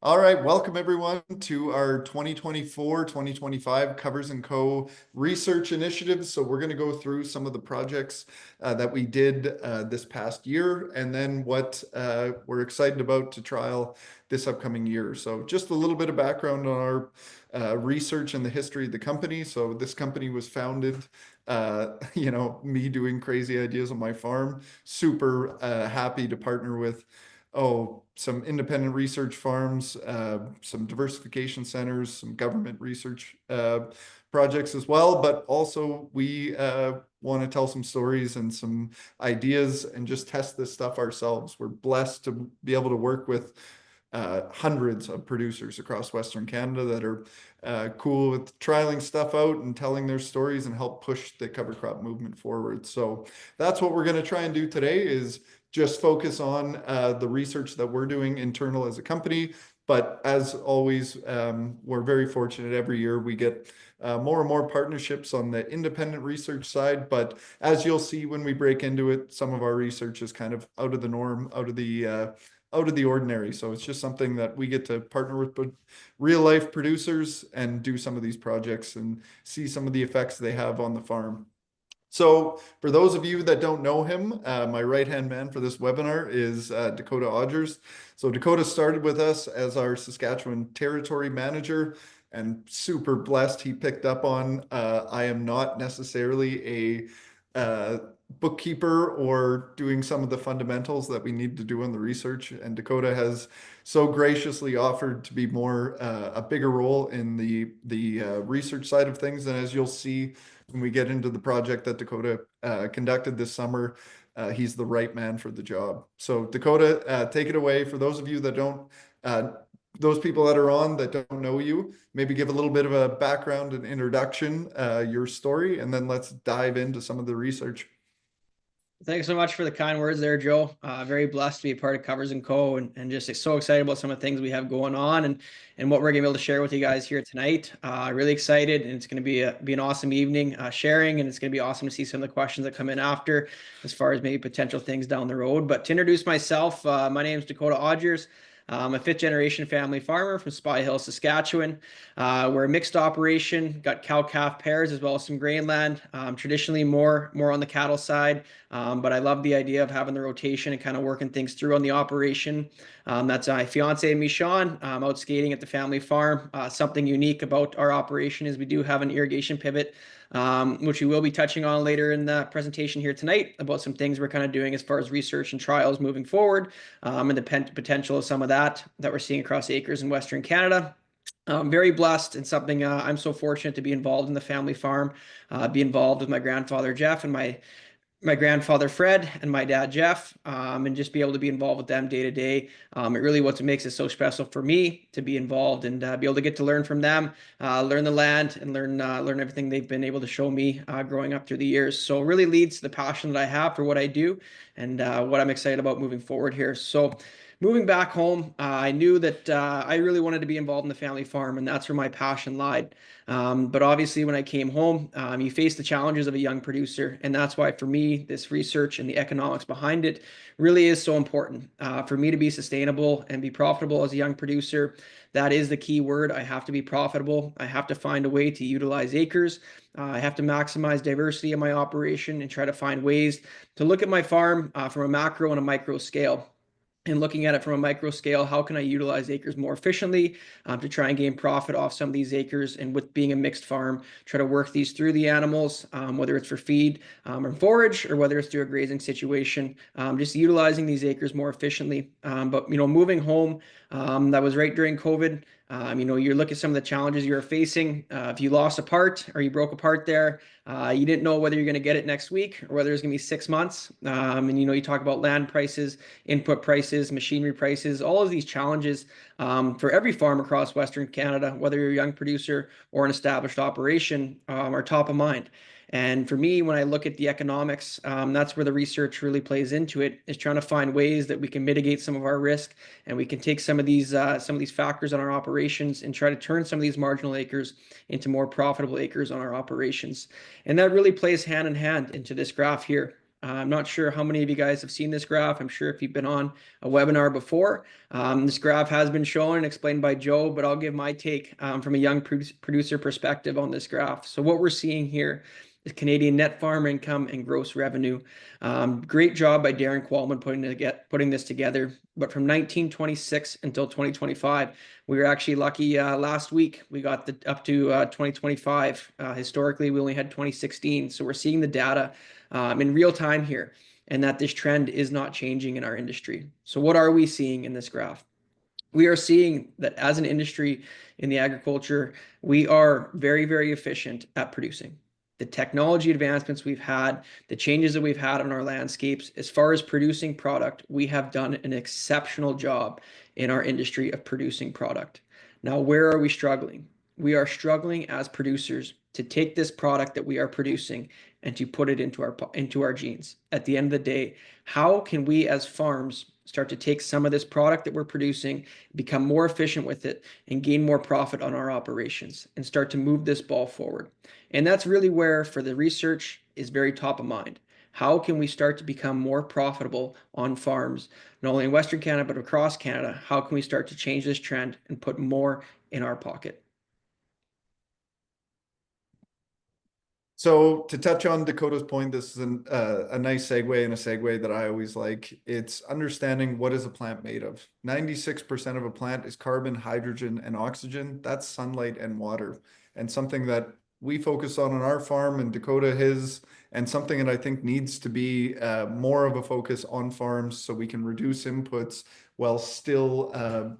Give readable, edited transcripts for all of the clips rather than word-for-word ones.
All right, welcome everyone to our 2024-2025 Covers and Co. research initiatives. So we're going to go through some of the projects that we did this past year and then what we're excited about to trial this upcoming year. So just a little bit of background on our research and the history of the company. So this company was founded, me doing crazy ideas on my farm, super happy to partner with some independent research farms, some diversification centers, some government research projects as well. But also, we want to tell some stories and some ideas and just test this stuff ourselves. We're blessed to be able to work with hundreds of producers across Western Canada that are cool with trialing stuff out and telling their stories and help push the cover crop movement forward. So that's what we're going to try and do today is just focus on the research that we're doing internal as a company. But as always, we're very fortunate every year we get more and more partnerships on the independent research side. But as you'll see when we break into it, some of our research is kind of out of the norm, out of the ordinary. So it's just something that we get to partner with real life producers and do some of these projects and see some of the effects they have on the farm. So for those of you that don't know him, my right-hand man for this webinar is Dakota Odgers. So Dakota started with us as our Saskatchewan territory manager and super blessed he picked up on. I am not necessarily a bookkeeper or doing some of the fundamentals that we need to do in the research. And Dakota has so graciously offered to be more a bigger role in the research side of things. And as you'll see, when we get into the project that Dakota conducted this summer, he's the right man for the job. So Dakota, take it away. For those of you that don't, those people that are on that don't know you, maybe give a little bit of a background and introduction, your story, and then let's dive into some of the research. Thanks so much for the kind words there, Joe. Very blessed to be a part of Covers and Co. and just so excited about some of the things we have going on and what we're going to be able to share with you guys here tonight. Really excited, and it's going to be an awesome evening sharing, and it's going to be awesome to see some of the questions that come in after as far as maybe potential things down the road. But to introduce myself, my name is Dakota Odgers. I'm a fifth-generation family farmer from Spy Hill, Saskatchewan. We're a mixed operation, got cow-calf pairs as well as some grain land. Traditionally more on the cattle side, but I love the idea of having the rotation and kind of working things through on the operation. That's my fiance and me, Sean. Out skating at the family farm. Something unique about our operation is we do have an irrigation pivot, which we will be touching on later in the presentation here tonight about some things we're kind of doing as far as research and trials moving forward, and the potential of some of that we're seeing across acres in Western Canada. I'm very blessed and something I'm so fortunate to be involved in the family farm, be involved with my grandfather Jeff and my grandfather Fred and my dad Jeff, and just be able to be involved with them day to day. It really what makes it so special for me to be involved and be able to get to learn from them, learn the land, and learn everything they've been able to show me growing up through the years. So it really leads to the passion that I have for what I do and what I'm excited about moving forward here. So moving back home, I knew that I really wanted to be involved in the family farm, and that's where my passion lied. But obviously, when I came home, you face the challenges of a young producer, and that's why for me, this research and the economics behind it really is so important. For me to be sustainable and be profitable as a young producer, that is the key word. I have to be profitable. I have to find a way to utilize acres. I have to maximize diversity in my operation and try to find ways to look at my farm from a macro and a micro scale. And looking at it from a micro scale, how can I utilize acres more efficiently to try and gain profit off some of these acres? And with being a mixed farm, try to work these through the animals, whether it's for feed or forage, or whether it's through a grazing situation, just utilizing these acres more efficiently. But moving home, that was right during COVID. You look at some of the challenges you were facing. If you lost a part or you broke a part there, you didn't know whether you're going to get it next week or whether it's going to be 6 months. And you talk about land prices, input prices, machinery prices, all of these challenges for every farm across Western Canada, whether you're a young producer or an established operation, are top of mind. And for me, when I look at the economics, that's where the research really plays into it, is trying to find ways that we can mitigate some of our risk and we can take some of these factors on our operations and try to turn some of these marginal acres into more profitable acres on our operations. And that really plays hand in hand into this graph here. I'm not sure how many of you guys have seen this graph. I'm sure if you've been on a webinar before, this graph has been shown and explained by Joe, but I'll give my take from a young producer perspective on this graph. So what we're seeing here is Canadian net farm income and gross revenue. Great job by Darren Qualman putting this together. But from 1926 until 2025, we were actually lucky last week. We got up to 2025. Historically, we only had 2016. So we're seeing the data in real time here, and that this trend is not changing in our industry. So what are we seeing in this graph? We are seeing that as an industry in the agriculture, we are very, very efficient at producing. The technology advancements we've had, the changes that we've had on our landscapes, as far as producing product, we have done an exceptional job in our industry of producing product. Now, where are we struggling? We are struggling as producers to take this product that we are producing and to put it into our genes. At the end of the day, how can we as farms start to take some of this product that we're producing, become more efficient with it, and gain more profit on our operations and start to move this ball forward? And that's really where, for the research, is very top of mind. How can we start to become more profitable on farms, not only in Western Canada, but across Canada? How can we start to change this trend and put more in our pocket? So to touch on Dakota's point, this is a nice segue and a segue that I always like. It's understanding what is a plant made of. 96% of a plant is carbon, hydrogen, and oxygen. That's sunlight and water. And something that we focus on our farm and Dakota his, and something that I think needs to be more of a focus on farms so we can reduce inputs while still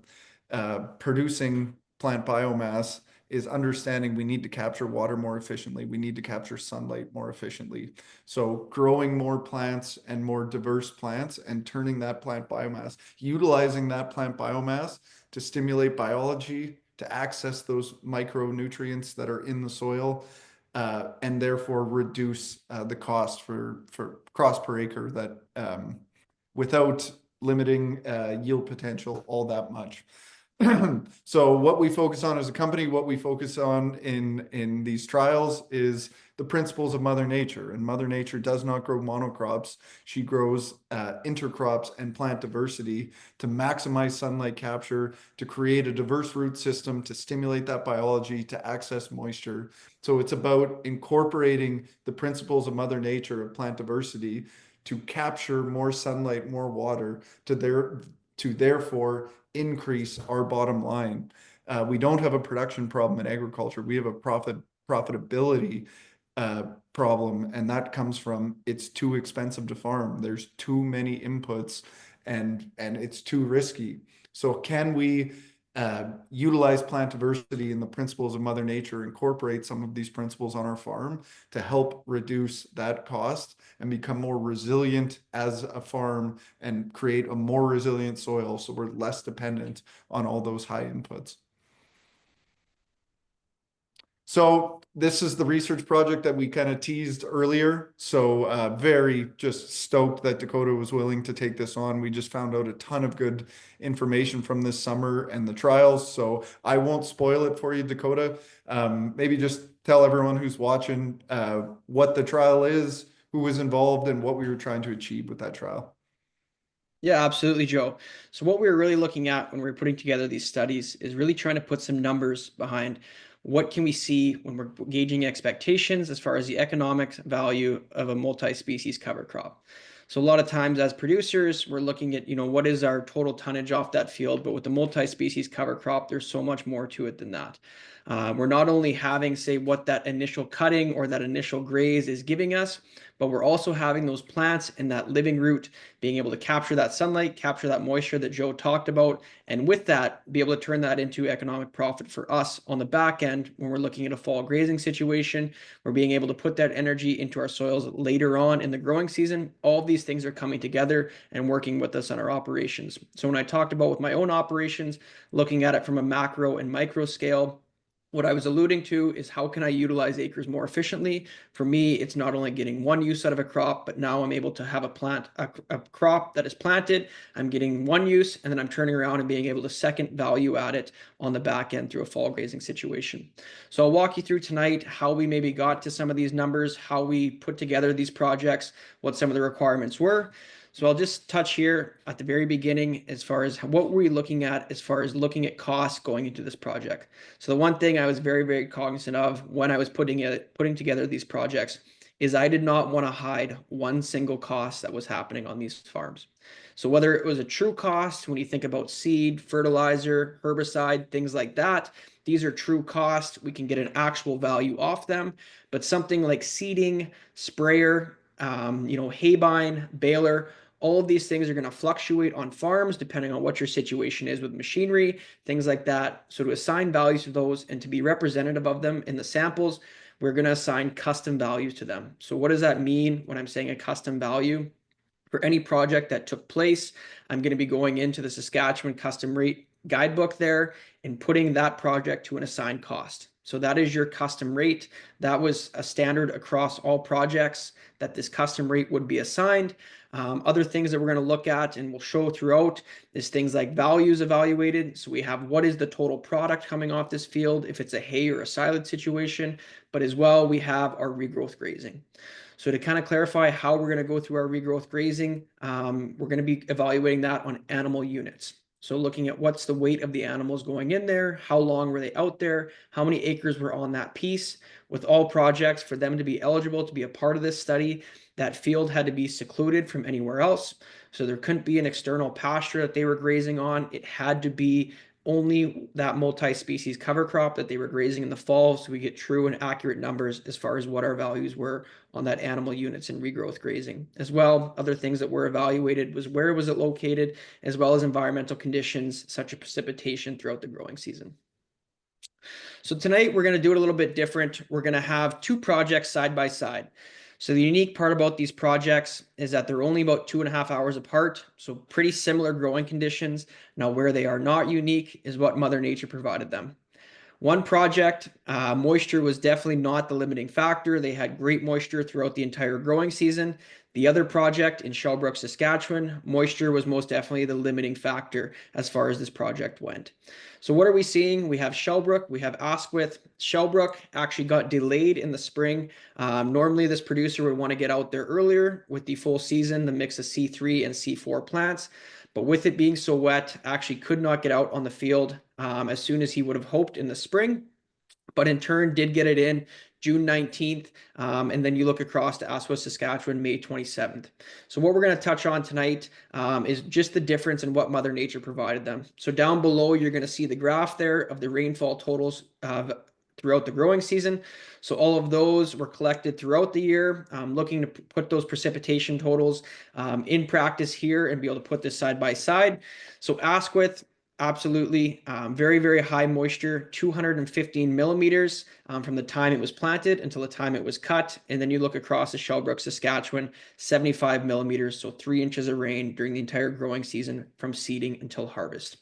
producing plant biomass, is understanding we need to capture water more efficiently. We need to capture sunlight more efficiently. So growing more plants and more diverse plants and turning that plant biomass, utilizing that plant biomass to stimulate biology, to access those micronutrients that are in the soil, and therefore reduce the cost for cost per acre that without limiting yield potential all that much. So what we focus on as a company, what we focus on in these trials is the principles of Mother Nature. And Mother Nature does not grow monocrops. She grows intercrops and plant diversity to maximize sunlight capture, to create a diverse root system, to stimulate that biology, to access moisture. So it's about incorporating the principles of Mother Nature of plant diversity to capture more sunlight, more water, to therefore increase our bottom line. We don't have a production problem in agriculture. We have a profitability problem, and that comes from it's too expensive to farm. There's too many inputs, and it's too risky. So can we utilize plant diversity and the principles of Mother Nature, incorporate some of these principles on our farm to help reduce that cost and become more resilient as a farm and create a more resilient soil so we're less dependent on all those high inputs? So this is the research project that we kind of teased earlier. So very just stoked that Dakota was willing to take this on. We just found out a ton of good information from this summer and the trials. So I won't spoil it for you, Dakota. Maybe just tell everyone who's watching what the trial is, who was involved, and what we were trying to achieve with that trial. Yeah, absolutely, Joe. So what we were really looking at when we were putting together these studies is really trying to put some numbers behind what can we see when we're gauging expectations as far as the economic value of a multi-species cover crop. So a lot of times as producers, we're looking at, what is our total tonnage off that field, but with the multi-species cover crop, there's so much more to it than that. We're not only having, say, what that initial cutting or that initial graze is giving us, but we're also having those plants and that living root being able to capture that sunlight, capture that moisture that Joe talked about, and with that, be able to turn that into economic profit for us on the back end when we're looking at a fall grazing situation. We're being able to put that energy into our soils later on in the growing season. All of these things are coming together and working with us on our operations. So when I talked about with my own operations, looking at it from a macro and micro scale, What I was alluding to is how can I utilize acres more efficiently? For me, it's not only getting one use out of a crop, but now I'm able to have a crop that is planted. I'm getting one use, and then I'm turning around and being able to second value add it on the back end through a fall grazing situation. So I'll walk you through tonight how we maybe got to some of these numbers, how we put together these projects, what some of the requirements were. So I'll just touch here at the very beginning as far as what were we looking at as far as looking at costs going into this project. So the one thing I was very, very cognizant of when I was putting together these projects is I did not want to hide one single cost that was happening on these farms. So whether it was a true cost, when you think about seed, fertilizer, herbicide, things like that, these are true costs. We can get an actual value off them, but something like seeding, sprayer, haybine, baler, all of these things are going to fluctuate on farms depending on what your situation is with machinery, things like that. So to assign values to those and to be representative of them in the samples, we're going to assign custom values to them. So what does that mean when I'm saying a custom value? For any project that took place, I'm going to be going into the Saskatchewan custom rate guidebook there and putting that project to an assigned cost. So that is your custom rate. That was a standard across all projects that this custom rate would be assigned. Other things that we're going to look at and we'll show throughout is things like values evaluated. So we have what is the total product coming off this field if it's a hay or a silage situation, but as well we have our regrowth grazing. So to kind of clarify how we're going to go through our regrowth grazing, we're going to be evaluating that on animal units. So looking at what's the weight of the animals going in there, how long were they out there, how many acres were on that piece. With all projects, for them to be eligible to be a part of this study, that field had to be secluded from anywhere else. So there couldn't be an external pasture that they were grazing on. It had to be only that multi-species cover crop that they were grazing in the fall, so we get true and accurate numbers as far as what our values were on that animal units and regrowth grazing. As well, other things that were evaluated was where was it located, as well as environmental conditions such as precipitation throughout the growing season. So tonight we're going to do it a little bit different. We're going to have two projects side by side. So the unique part about these projects is that they're only about 2.5 hours apart, so pretty similar growing conditions. Now where they are not unique is what Mother Nature provided them. One project, moisture was definitely not the limiting factor. They had great moisture throughout the entire growing season. The other project in Shellbrook, Saskatchewan, moisture was most definitely the limiting factor as far as this project went. So what are we seeing? We have Shellbrook, we have Asquith. Shellbrook actually got delayed in the spring. Normally this producer would want to get out there earlier with the full season, the mix of C3 and C4 plants. But with it being so wet, actually could not get out on the field as soon as he would have hoped in the spring, but in turn did get it in June 19th. And then you look across to Asquith, Saskatchewan, May 27th. So what we're going to touch on tonight is just the difference in what Mother Nature provided them. So down below, you're going to see the graph there of the rainfall totals throughout the growing season. So all of those were collected throughout the year, looking to put those precipitation totals in practice here and be able to put this side by side. So Asquith, absolutely very, very high moisture, 215 millimeters from the time it was planted until the time it was cut. And then you look across the Shellbrook, Saskatchewan, 75 millimeters, so 3 inches of rain during the entire growing season from seeding until harvest.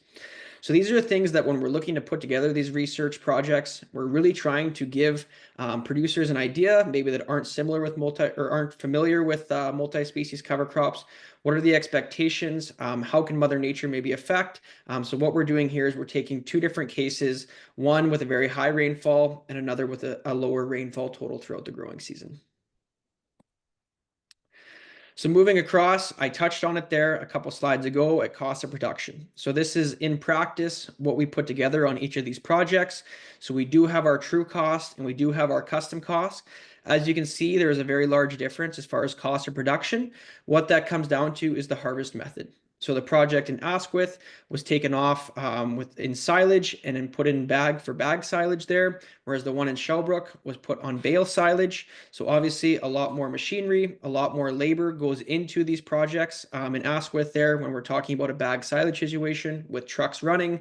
So these are things that when we're looking to put together these research projects, we're really trying to give producers an idea, maybe that aren't similar with aren't familiar with multi-species cover crops. What are the expectations? How can Mother Nature maybe affect? So what we're doing here is we're taking two different cases, one with a very high rainfall and another with a lower rainfall total throughout the growing season. So moving across, I touched on it there a couple slides ago at cost of production. So this is in practice what we put together on each of these projects. So we do have our true cost and we do have our custom cost. As you can see, there is a very large difference as far as cost of production. What that comes down to is the harvest method. So the project in Asquith was taken off in silage and then put in bag for bag silage there, whereas the one in Shellbrook was put on bale silage. So obviously a lot more machinery, a lot more labor goes into these projects. In Asquith there, when we're talking about a bag silage situation with trucks running,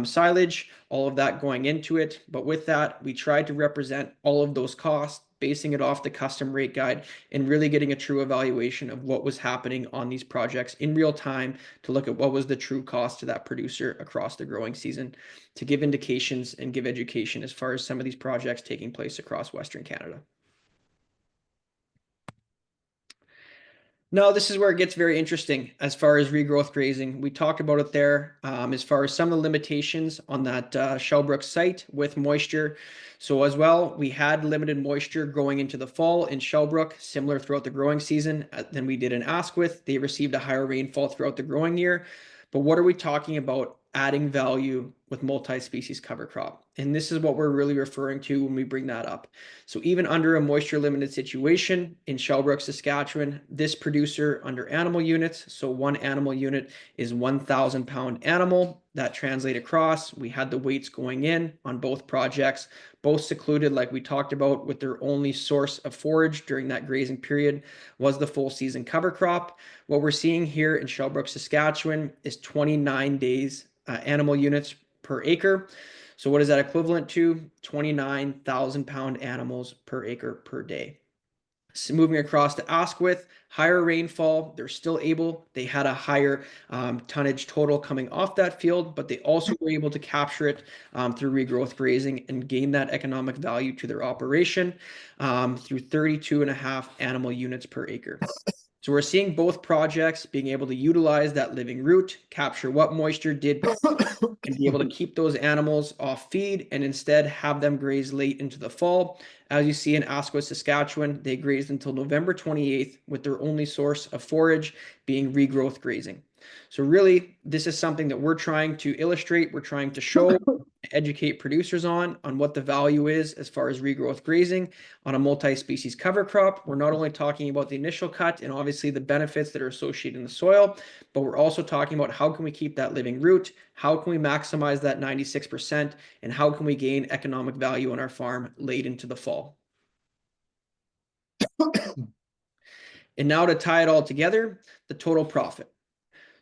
silage, all of that going into it. But with that, we tried to represent all of those costs basing it off the custom rate guide, and really getting a true evaluation of what was happening on these projects in real time to look at what was the true cost to that producer across the growing season, to give indications and give education as far as some of these projects taking place across Western Canada. No, this is where it gets very interesting as far as regrowth grazing. We talked about it there as far as some of the limitations on that Shellbrook site with moisture. So as well, we had limited moisture going into the fall in Shellbrook, similar throughout the growing season than we did in Asquith. They received a higher rainfall throughout the growing year. But what are we talking about adding value with multi-species cover crop? And this is what we're really referring to when we bring that up. So even under a moisture limited situation in Shellbrook, Saskatchewan, this producer under animal units, so one animal unit is 1,000 pound animal. That translate across. We had the weights going in on both projects, both secluded like we talked about, with their only source of forage during that grazing period was the full season cover crop. What we're seeing here in Shellbrook, Saskatchewan is 29 days animal units per acre. So what is that equivalent to? 29,000 pound animals per acre per day. So moving across to Asquith, higher rainfall, they had a higher tonnage total coming off that field, but they also were able to capture it through regrowth grazing and gain that economic value to their operation through 32.5 animal units per acre. So we're seeing both projects being able to utilize that living root, capture what moisture did, and be able to keep those animals off feed and instead have them graze late into the fall. As you see in Asquith, Saskatchewan, they grazed until November 28th with their only source of forage being regrowth grazing. So really, this is something that we're trying to illustrate, we're trying to show, educate producers on what the value is as far as regrowth grazing on a multi-species cover crop. We're not only talking about the initial cut and obviously the benefits that are associated in the soil, but we're also talking about how can we keep that living root, how can we maximize that 96%, and how can we gain economic value on our farm late into the fall. And now to tie it all together, the total profit.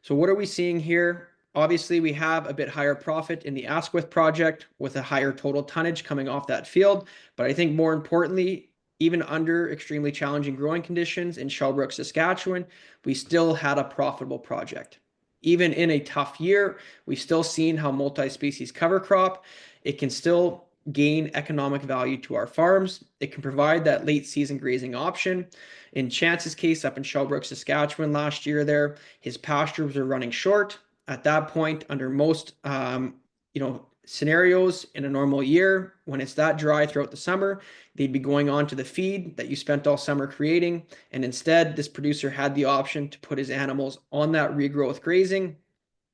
So what are we seeing here? Obviously, we have a bit higher profit in the Asquith project with a higher total tonnage coming off that field. But I think more importantly, even under extremely challenging growing conditions in Shellbrook, Saskatchewan, we still had a profitable project. Even in a tough year, we've still seen how multi-species cover crop, it can still gain economic value to our farms. It can provide that late season grazing option. In Chance's case up in Shellbrook, Saskatchewan last year there, his pastures were running short. At that point, under most scenarios in a normal year, when it's that dry throughout the summer, they'd be going on to the feed that you spent all summer creating. And instead, this producer had the option to put his animals on that regrowth grazing,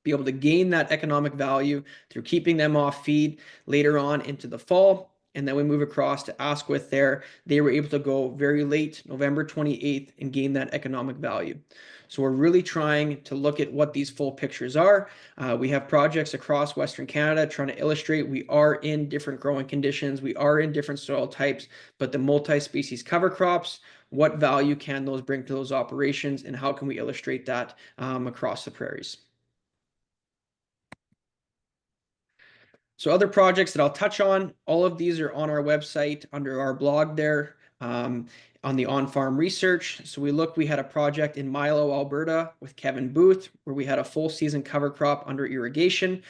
be able to gain that economic value through keeping them off feed later on into the fall. And then we move across to Asquith there. They were able to go very late, November 28th, and gain that economic value. So we're really trying to look at what these full pictures are. We have projects across Western Canada trying to illustrate we are in different growing conditions, we are in different soil types, but the multi-species cover crops, what value can those bring to those operations, and how can we illustrate that across the prairies? So other projects that I'll touch on, all of these are on our website under our blog there on the on-farm research. So we had a project in Milo, Alberta with Kevin Booth, where we had a full season cover crop under irrigation.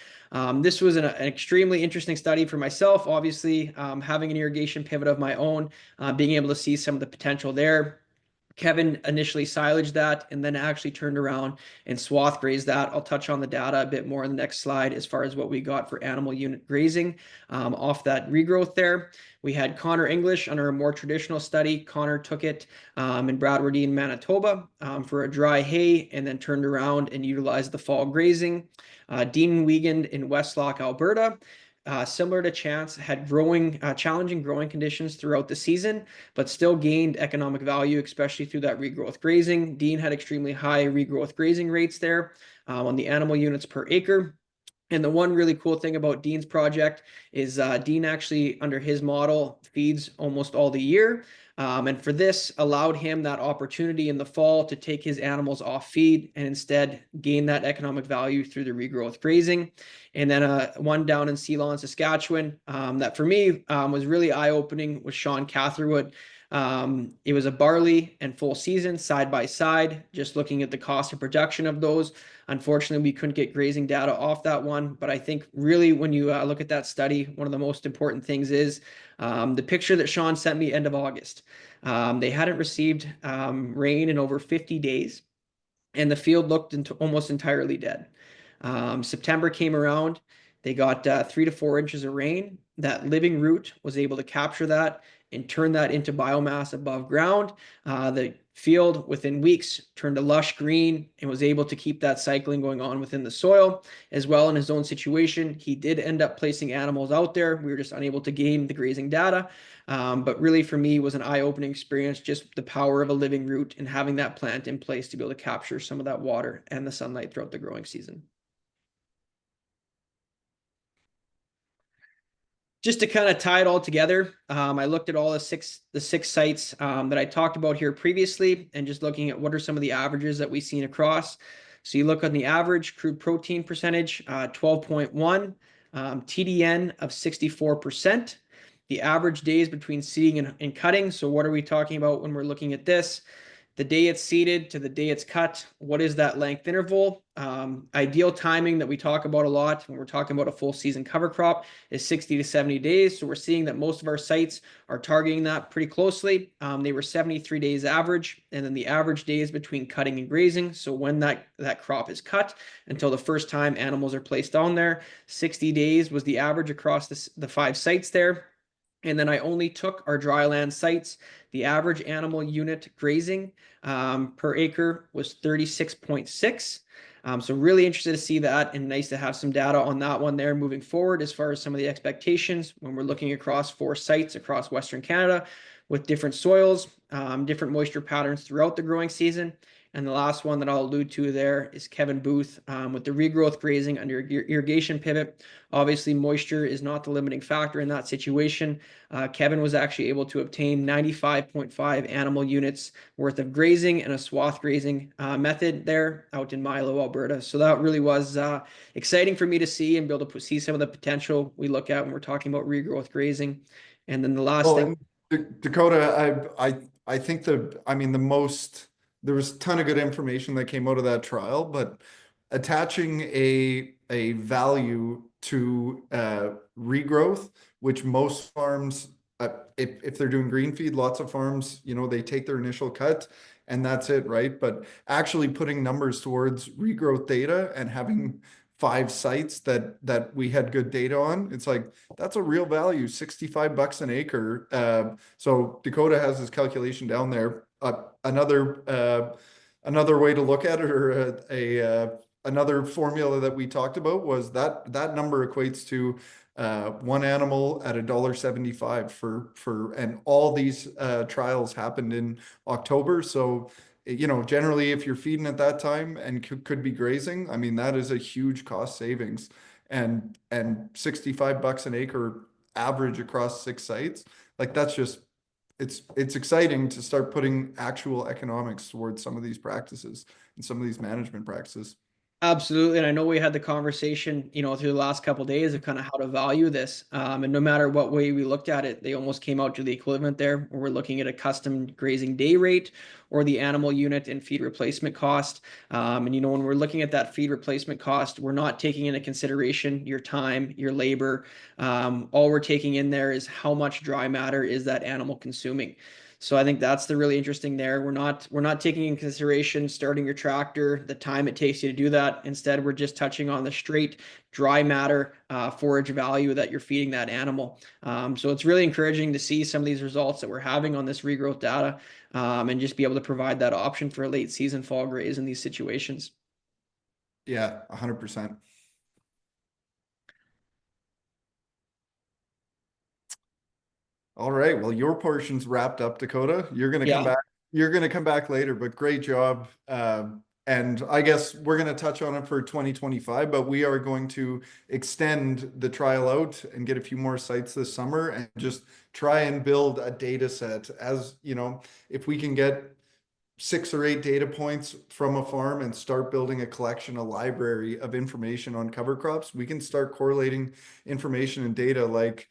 This was an extremely interesting study for myself, obviously having an irrigation pivot of my own, being able to see some of the potential there. Kevin initially silaged that and then actually turned around and swath grazed that. I'll touch on the data a bit more in the next slide as far as what we got for animal unit grazing off that regrowth there. We had Connor English under a more traditional study. Connor took it in Bradwardine, Manitoba for a dry hay and then turned around and utilized the fall grazing. Dean Wiegand in Westlock, Alberta. Similar to Chance, had challenging growing conditions throughout the season, but still gained economic value, especially through that regrowth grazing. Dean had extremely high regrowth grazing rates there on the animal units per acre. And the one really cool thing about Dean's project is Dean actually, under his model, feeds almost all the year. And for this, allowed him that opportunity in the fall to take his animals off feed and instead gain that economic value through the regrowth grazing. And then one down in Ceylon, Saskatchewan, that for me was really eye-opening was Sean Catherwood. It was a barley and full season side by side, just looking at the cost of production of those. Unfortunately, we couldn't get grazing data off that one, but I think really when you look at that study, one of the most important things is the picture that Sean sent me end of August. They hadn't received rain in over 50 days, and the field looked into almost entirely dead. September came around. They got 3 to 4 inches of rain. That living root was able to capture that and turn that into biomass above ground. The field within weeks turned a lush green and was able to keep that cycling going on within the soil as well. In his own situation, he did end up placing animals out there. We were just unable to gain the grazing data. But really for me was an eye-opening experience, just the power of a living root and having that plant in place to be able to capture some of that water and the sunlight throughout the growing season. Just to kind of tie it all together, I looked at all the six sites that I talked about here previously, and just looking at what are some of the averages that we've seen across. So you look on the average crude protein percentage, 12.1, TDN of 64%. The average days between seeding and cutting. So what are we talking about when we're looking at this? The day it's seeded to the day it's cut, what is that length interval? Ideal timing that we talk about a lot when we're talking about a full season cover crop is 60 to 70 days. So we're seeing that most of our sites are targeting that pretty closely. They were 73 days average, and then the average days between cutting and grazing. So when that crop is cut until the first time animals are placed on there, 60 days was the average across the 5 sites there. And then I only took our dryland sites. The average animal unit grazing per acre was 36.6. So really interested to see that, and nice to have some data on that one there moving forward as far as some of the expectations when we're looking across 4 sites across Western Canada with different soils, different moisture patterns throughout the growing season. And the last one that I'll allude to there is Kevin Booth with the regrowth grazing under irrigation pivot. Obviously, moisture is not the limiting factor in that situation. Kevin was actually able to obtain 95.5 animal units worth of grazing and a swath grazing method there out in Milo, Alberta. So that really was exciting for me to see and be able to see some of the potential we look at when we're talking about regrowth grazing. And then the last thing. Dakota, I think there was a ton of good information that came out of that trial, but attaching a value to regrowth, which most farms, if they're doing green feed, lots of farms, they take their initial cut and that's it, right? But actually putting numbers towards regrowth data and having 5 sites that we had good data on, it's like that's a real value, $65 an acre. So Dakota has his calculation down there. Another way to look at it, or another formula that we talked about, was that number equates to one animal at $1.75 and all these trials happened in October. So generally if you're feeding at that time and could be grazing, I mean, that is a huge cost savings, and $65 an acre average across 6 sites, like that's just, it's exciting to start putting actual economics towards some of these practices and some of these management practices. Absolutely. And I know we had the conversation, through the last couple of days of kind of how to value this. And no matter what way we looked at it, they almost came out to the equivalent there, where we're looking at a custom grazing day rate or the animal unit and feed replacement cost. And, when we're looking at that feed replacement cost, we're not taking into consideration your time, your labor. All we're taking in there is how much dry matter is that animal consuming. So I think that's the really interesting there. We're not taking in consideration starting your tractor, the time it takes you to do that. Instead, we're just touching on the straight dry matter forage value that you're feeding that animal. So it's really encouraging to see some of these results that we're having on this regrowth data, and just be able to provide that option for a late season fall graze in these situations. Yeah, 100%. All right. Well, your portion's wrapped up, Dakota. You're gonna come Yeah. back. You're gonna come back later, but great job. And I guess we're gonna touch on it for 2025, but we are going to extend the trial out and get a few more sites this summer and just try and build a data set. As if we can get 6 or 8 data points from a farm and start building a collection, a library of information on cover crops, we can start correlating information and data like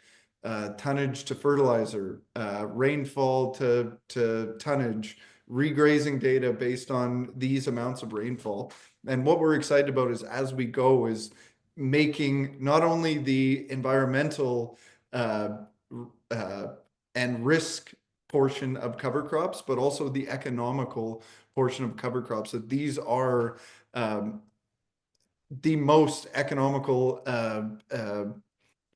tonnage to fertilizer, rainfall to tonnage, regrazing data based on these amounts of rainfall. And what we're excited about is as we go is making not only the environmental uh, uh, and risk portion of cover crops, but also the economical portion of cover crops. That these are the most economical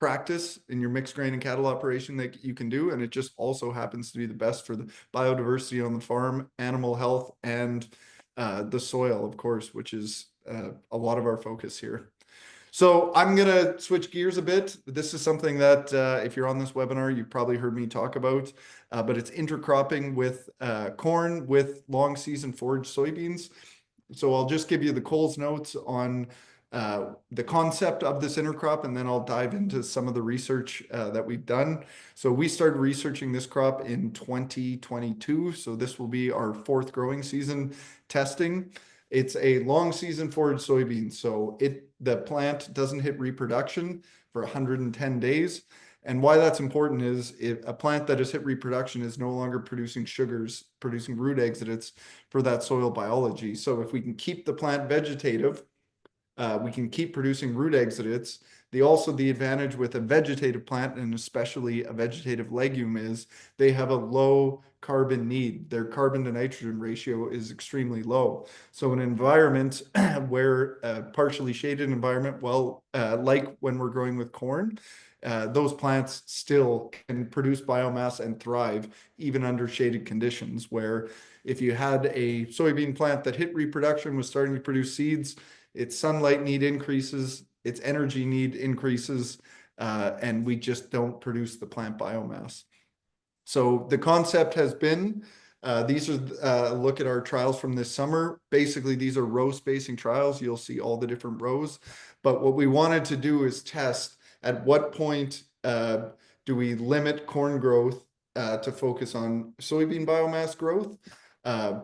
practice in your mixed grain and cattle operation that you can do. And it just also happens to be the best for the biodiversity on the farm, animal health, and the soil, of course, which is a lot of our focus here. So I'm going to switch gears a bit. This is something that if you're on this webinar, you've probably heard me talk about, but it's intercropping with corn with long season forage soybeans. So I'll just give you the Coles notes on the concept of this intercrop, and then I'll dive into some of the research that we've done. So we started researching this crop in 2022. So this will be our fourth growing season testing. It's a long season forage soybean. So the plant doesn't hit reproduction for 110 days. And why that's important is if a plant that has hit reproduction is no longer producing sugars, producing root exudates for that soil biology. So if we can keep the plant vegetative, we can keep producing root exudates. The advantage with a vegetative plant, and especially a vegetative legume, is they have a low carbon need. Their carbon to nitrogen ratio is extremely low. So an environment where a partially shaded environment, like when we're growing with corn, those plants still can produce biomass and thrive even under shaded conditions, where if you had a soybean plant that hit reproduction, was starting to produce seeds, its sunlight need increases, its energy need increases, and we just don't produce the plant biomass. So the concept has been, these are a look at our trials from this summer. Basically, these are row spacing trials. You'll see all the different rows. But what we wanted to do is test at what point do we limit corn growth to focus on soybean biomass growth.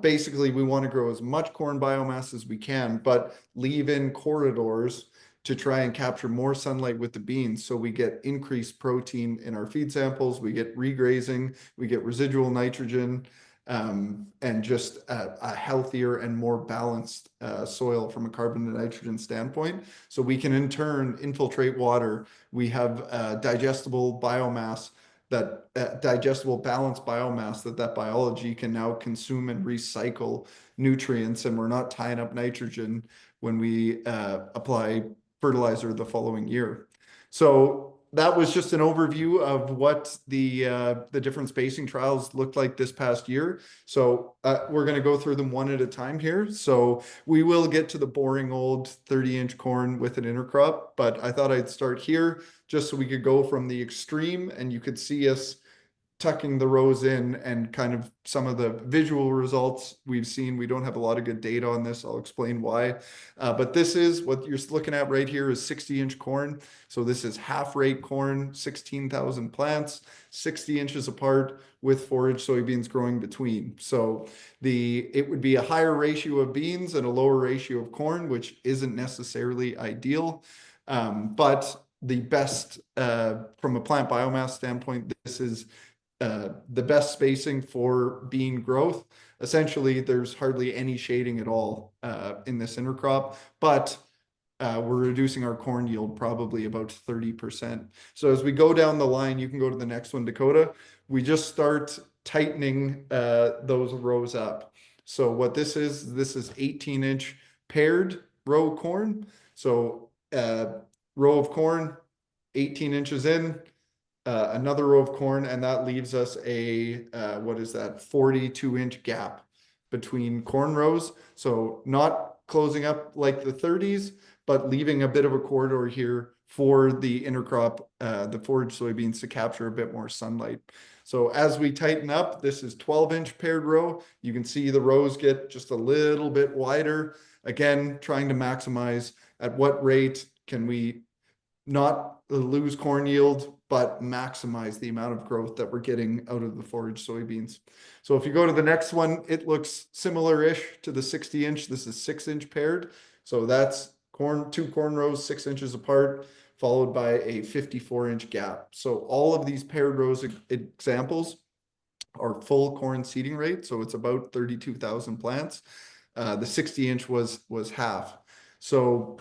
Basically, we want to grow as much corn biomass as we can, but leave in corridors to try and capture more sunlight with the beans. So we get increased protein in our feed samples, we get regrazing, we get residual nitrogen, and just a healthier and more balanced soil from a carbon to nitrogen standpoint. So we can in turn infiltrate water. We have digestible biomass, that digestible balanced biomass that biology can now consume and recycle nutrients, and we're not tying up nitrogen when we apply fertilizer the following year. So that was just an overview of what the different spacing trials looked like this past year. So we're going to go through them one at a time here. So we will get to the boring old 30-inch corn with an intercrop, but I thought I'd start here just so we could go from the extreme and you could see us tucking the rows in and kind of some of the visual results we've seen. We don't have a lot of good data on this. I'll explain why. But this is what you're looking at right here is 60-inch corn. So this is half rate corn, 16,000 plants, 60 inches apart with forage soybeans growing between. So it would be a higher ratio of beans and a lower ratio of corn, which isn't necessarily ideal. But the best, from a plant biomass standpoint, this is the best spacing for bean growth. Essentially, there's hardly any shading at all in this intercrop, but we're reducing our corn yield probably about 30%. So as we go down the line, you can go to the next one, Dakota. We just start tightening those rows up. So what this is 18-inch paired row corn. So row of corn, 18 inches in, another row of corn, and that leaves us a, 42-inch gap between corn rows. So not closing up like the 30s, but leaving a bit of a corridor here for the intercrop, the forage soybeans to capture a bit more sunlight. So as we tighten up, this is 12-inch paired row. You can see the rows get just a little bit wider. Again, trying to maximize at what rate can we not lose corn yield, but maximize the amount of growth that we're getting out of the forage soybeans. So if you go to the next one, it looks similar-ish to the 60-inch. This is 6-inch paired. So that's corn, two corn rows, 6 inches apart followed by a 54-inch gap. So all of these paired rows examples are full corn seeding rate. So it's about 32,000 plants. The 60-inch was half. So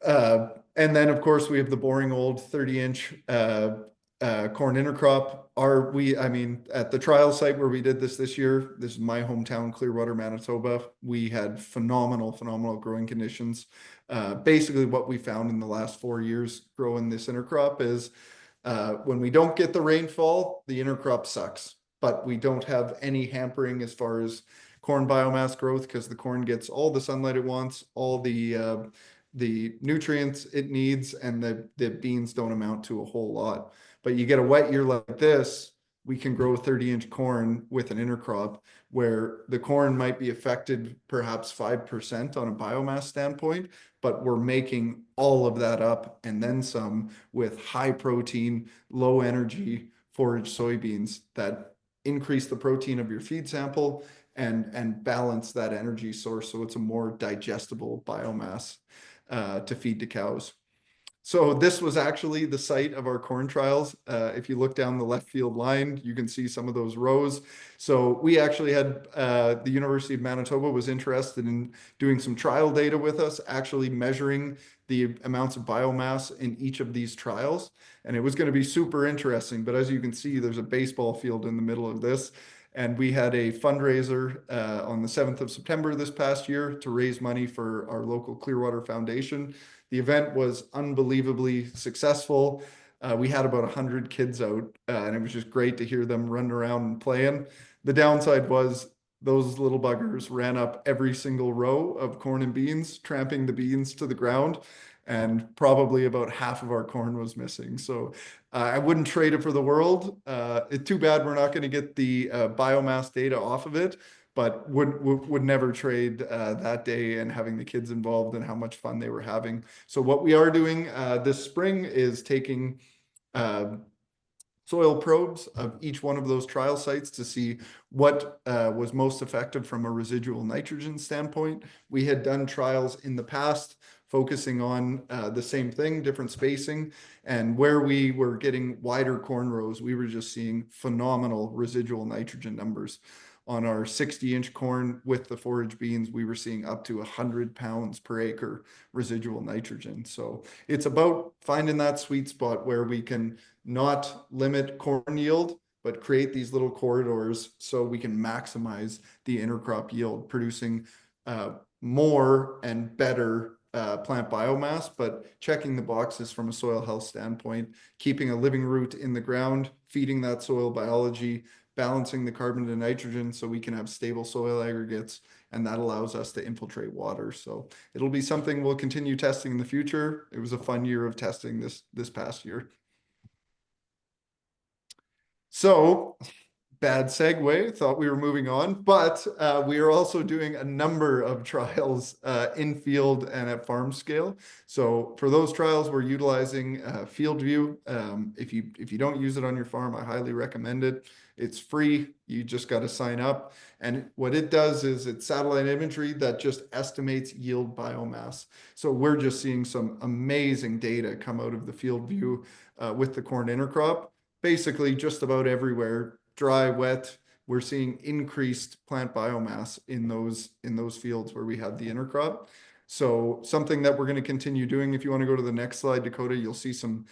and then, of course, we have the boring old 30-inch corn intercrop. I mean, at the trial site where we did this year, this is my hometown, Clearwater, Manitoba. We had phenomenal growing conditions. Basically, what we found in the last 4 years growing this intercrop is when we don't get the rainfall, the intercrop sucks. But we don't have any hampering as far as corn biomass growth because the corn gets all the sunlight it wants, all the nutrients it needs, and the beans don't amount to a whole lot. But you get a wet year like this, we can grow 30-inch corn with an intercrop where the corn might be affected perhaps 5% on a biomass standpoint, but we're making all of that up and then some with high protein, low energy forage soybeans that increase the protein of your feed sample and balance that energy source so it's a more digestible biomass to feed to cows. So this was actually the site of our corn trials. If you look down the left field line, you can see some of those rows. So we actually had the University of Manitoba was interested in doing some trial data with us, actually measuring the amounts of biomass in each of these trials. And it was going to be super interesting. But as you can see, there's a baseball field in the middle of this. And we had a fundraiser on the 7th of September this past year to raise money for our local Clearwater Foundation. The event was unbelievably successful. We had about 100 kids out, and it was just great to hear them running around and playing. The downside was those little buggers ran up every single row of corn and beans, tramping the beans to the ground, and probably about half of our corn was missing. So I wouldn't trade it for the world. It's too bad we're not going to get the biomass data off of it, but would never trade that day and having the kids involved and how much fun they were having. So what we are doing this spring is taking soil probes of each one of those trial sites to see what was most effective from a residual nitrogen standpoint. We had done trials in the past focusing on the same thing, different spacing, and where we were getting wider corn rows, we were just seeing phenomenal residual nitrogen numbers. On our 60-inch corn with the forage beans, we were seeing up to 100 pounds per acre residual nitrogen. So it's about finding that sweet spot where we can not limit corn yield, but create these little corridors so we can maximize the intercrop yield, producing more and better plant biomass, but checking the boxes from a soil health standpoint, keeping a living root in the ground, feeding that soil biology, balancing the carbon to nitrogen so we can have stable soil aggregates, and that allows us to infiltrate water. So it'll be something we'll continue testing in the future. It was a fun year of testing this past year. So bad segue, thought we were moving on, but we are also doing a number of trials in field and at farm scale. So for those trials, we're utilizing FieldView. If you don't use it on your farm, I highly recommend it. It's free. You just got to sign up. And what it does is it's satellite imagery that just estimates yield biomass. So we're just seeing some amazing data come out of the FieldView with the corn intercrop. Basically, just about everywhere, dry, wet, we're seeing increased plant biomass in those fields where we have the intercrop. So something that we're going to continue doing. If you want to go to the next slide, Dakota, you'll see some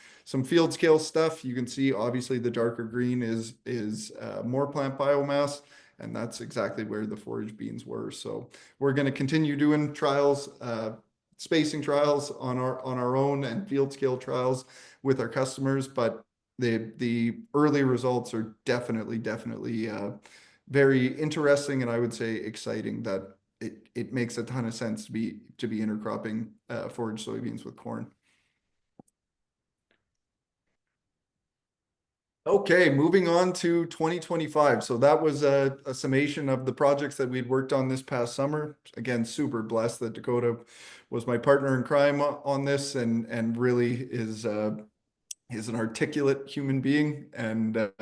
field scale stuff. You can see obviously the darker green is more plant biomass, and that's exactly where the forage beans were. So we're going to continue doing trials, spacing trials on our own and field scale trials with our customers, but the early results are definitely very interesting, and I would say exciting that it makes a ton of sense to be intercropping forage soybeans with corn. Okay, moving on to 2025. So that was a summation of the projects that we'd worked on this past summer. Again, super blessed that Dakota was my partner in crime on this and really is an articulate human being and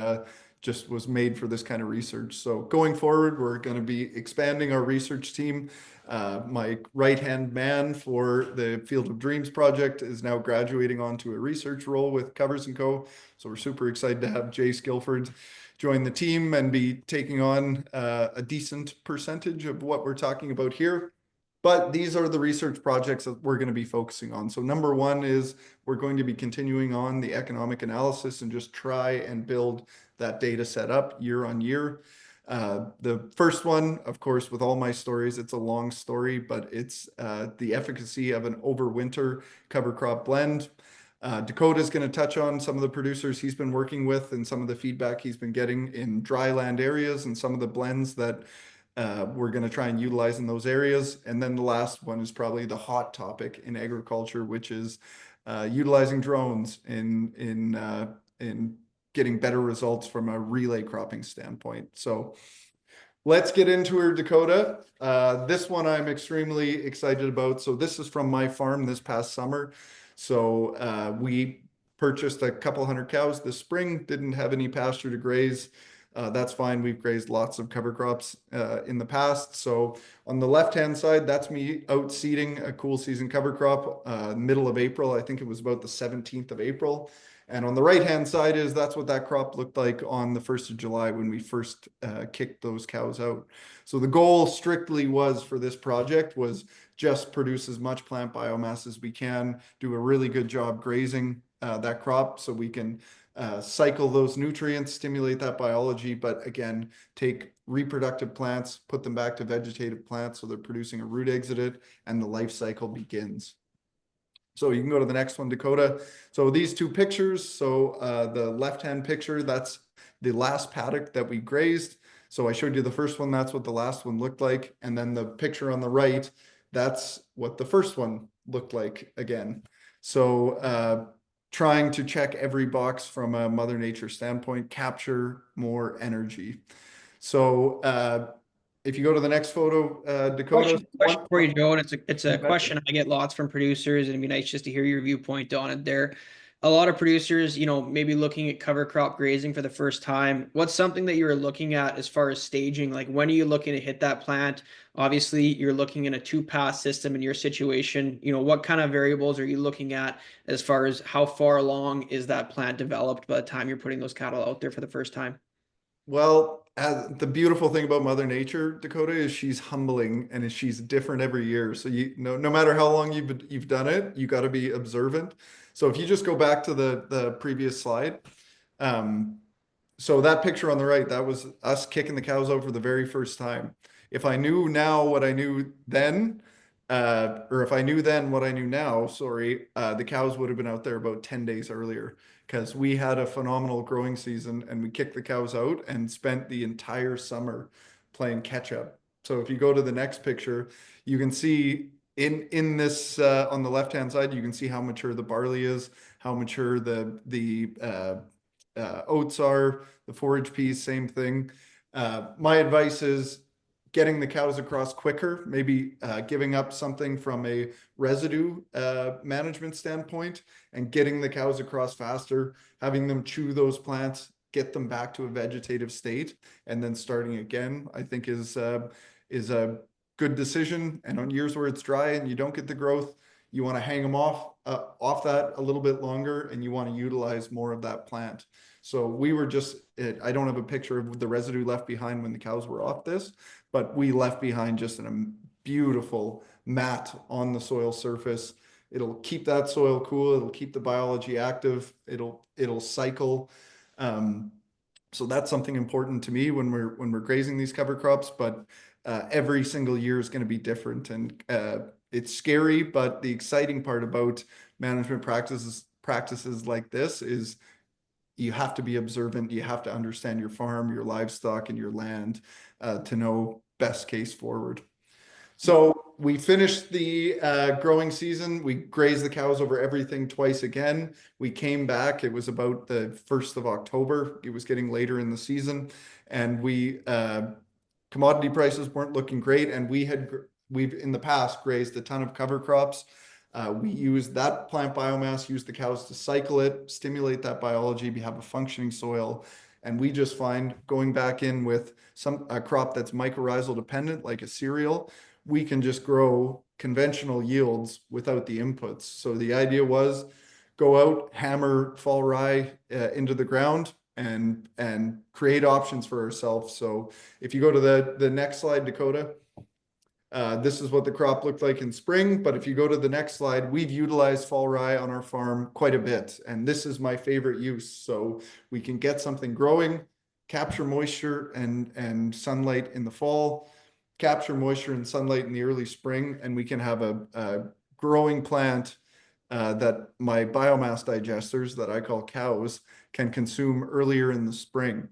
just was made for this kind of research. So going forward, we're going to be expanding our research team My right-hand man for the Field of Dreams project is now graduating onto a research role with Covers & Co. So we're super excited to have Jay Skilford join the team and be taking on a decent percentage of what we're talking about here. But these are the research projects that we're going to be focusing on. So number one is we're going to be continuing on the economic analysis and just try and build that data set up year on year. The first one, of course, with all my stories, it's a long story, but it's the efficacy of an overwinter cover crop blend. Dakota is going to touch on some of the producers he's been working with and some of the feedback he's been getting in dry land areas and some of the blends that we're going to try and utilize in those areas. And then the last one is probably the hot topic in agriculture, which is utilizing drones in getting better results from a relay cropping standpoint. So let's get into her, Dakota. This one I'm extremely excited about. So this is from my farm this past summer. So we purchased a couple hundred cows this spring, didn't have any pasture to graze. That's fine. We've grazed lots of cover crops in the past. So on the left-hand side, that's me out seeding a cool season cover crop middle of April. I think it was about the 17th of April. And on the right-hand side is that's what that crop looked like on the 1st of July when we first kicked those cows out. So the goal strictly was for this project was just produce as much plant biomass as we can, do a really good job grazing that crop so we can cycle those nutrients, stimulate that biology, but again, take reproductive plants, put them back to vegetative plants so they're producing a root exudate and the life cycle begins. So you can go to the next one, Dakota. So these two pictures, so the left-hand picture, that's the last paddock that we grazed. So I showed you the first one, that's what the last one looked like. And then the picture on the right, that's what the first one looked like again. So trying to check every box from a Mother Nature standpoint, capture more energy. So if you go to the next photo, Dakota. Question for you, Joe, and it's a question I get lots from producers, and it'd be nice just to hear your viewpoint on it there. A lot of producers, maybe looking at cover crop grazing for the first time. What's something that you're looking at as far as staging? Like when are you looking to hit that plant? Obviously, you're looking in a two-pass system in your situation. What kind of variables are you looking at as far as how far along is that plant developed by the time you're putting those cattle out there for the first time? Well, the beautiful thing about Mother Nature, Dakota, is she's humbling and she's different every year. So no matter how long you've done it, you got to be observant. So if you just go back to the previous slide, so that picture on the right, that was us kicking the cows out for the very first time. If I knew now what I knew then, or if I knew then what I knew now, sorry, the cows would have been out there about 10 days earlier because we had a phenomenal growing season and we kicked the cows out and spent the entire summer playing catch up. So if you go to the next picture, you can see in this on the left hand side, you can see how mature the barley is, how mature the oats are, the forage peas, same thing. My advice is getting the cows across quicker, maybe giving up something from a residue management standpoint and getting the cows across faster, having them chew those plants, get them back to a vegetative state, and then starting again, I think is a good decision. And on years where it's dry and you don't get the growth, you want to hang them off that a little bit longer, and you want to utilize more of that plant. So we were I don't have a picture of the residue left behind when the cows were off this, but we left behind just a beautiful mat on the soil surface. It'll keep that soil cool. It'll keep the biology active. It'll cycle. So that's something important to me when we're grazing these cover crops, but every single year is going to be different. And it's scary, but the exciting part about management practices like this is you have to be observant. You have to understand your farm, your livestock, and your land to know best case forward. So we finished the growing season. We grazed the cows over everything twice again. We came back. It was about the 1st of October. It was getting later in the season, and commodity prices weren't looking great. And we've in the past grazed a ton of cover crops. We use that plant biomass, use the cows to cycle it, stimulate that biology, we have a functioning soil. And we just find going back in with a crop that's mycorrhizal dependent, like a cereal, we can just grow conventional yields without the inputs. So the idea was go out, hammer fall rye into the ground and create options for ourselves. So if you go to the next slide, Dakota, this is what the crop looked like in spring, but if you go to the next slide, we've utilized fall rye on our farm quite a bit, and this is my favorite use. So we can get something growing, capture moisture and sunlight in the fall, capture moisture and sunlight in the early spring, and we can have a growing plant that my biomass digesters that I call cows can consume earlier in the spring.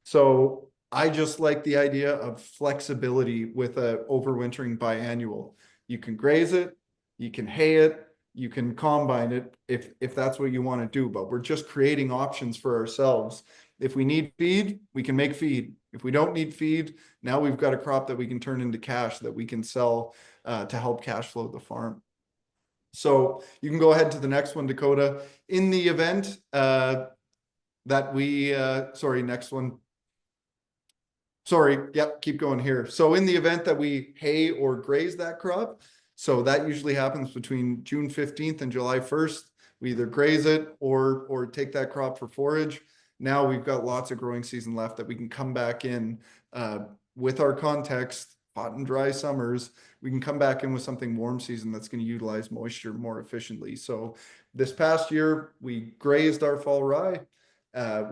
So I just like the idea of flexibility with a overwintering biannual. You can graze it, you can hay it, you can combine it if that's what you want to do, but we're just creating options for ourselves. If we need feed, we can make feed. If we don't need feed, now we've got a crop that we can turn into cash that we can sell to help cash flow the farm. So you can go ahead to the next one, Dakota. In the event that we, sorry, next one. Sorry, yep, keep going here. So in the event that we hay or graze that crop, so that usually happens between June 15th and July 1st. We either graze it or take that crop for forage. Now we've got lots of growing season left that we can come back in with our context, hot and dry summers. We can come back in with something warm season that's going to utilize moisture more efficiently. So this past year, we grazed our fall rye.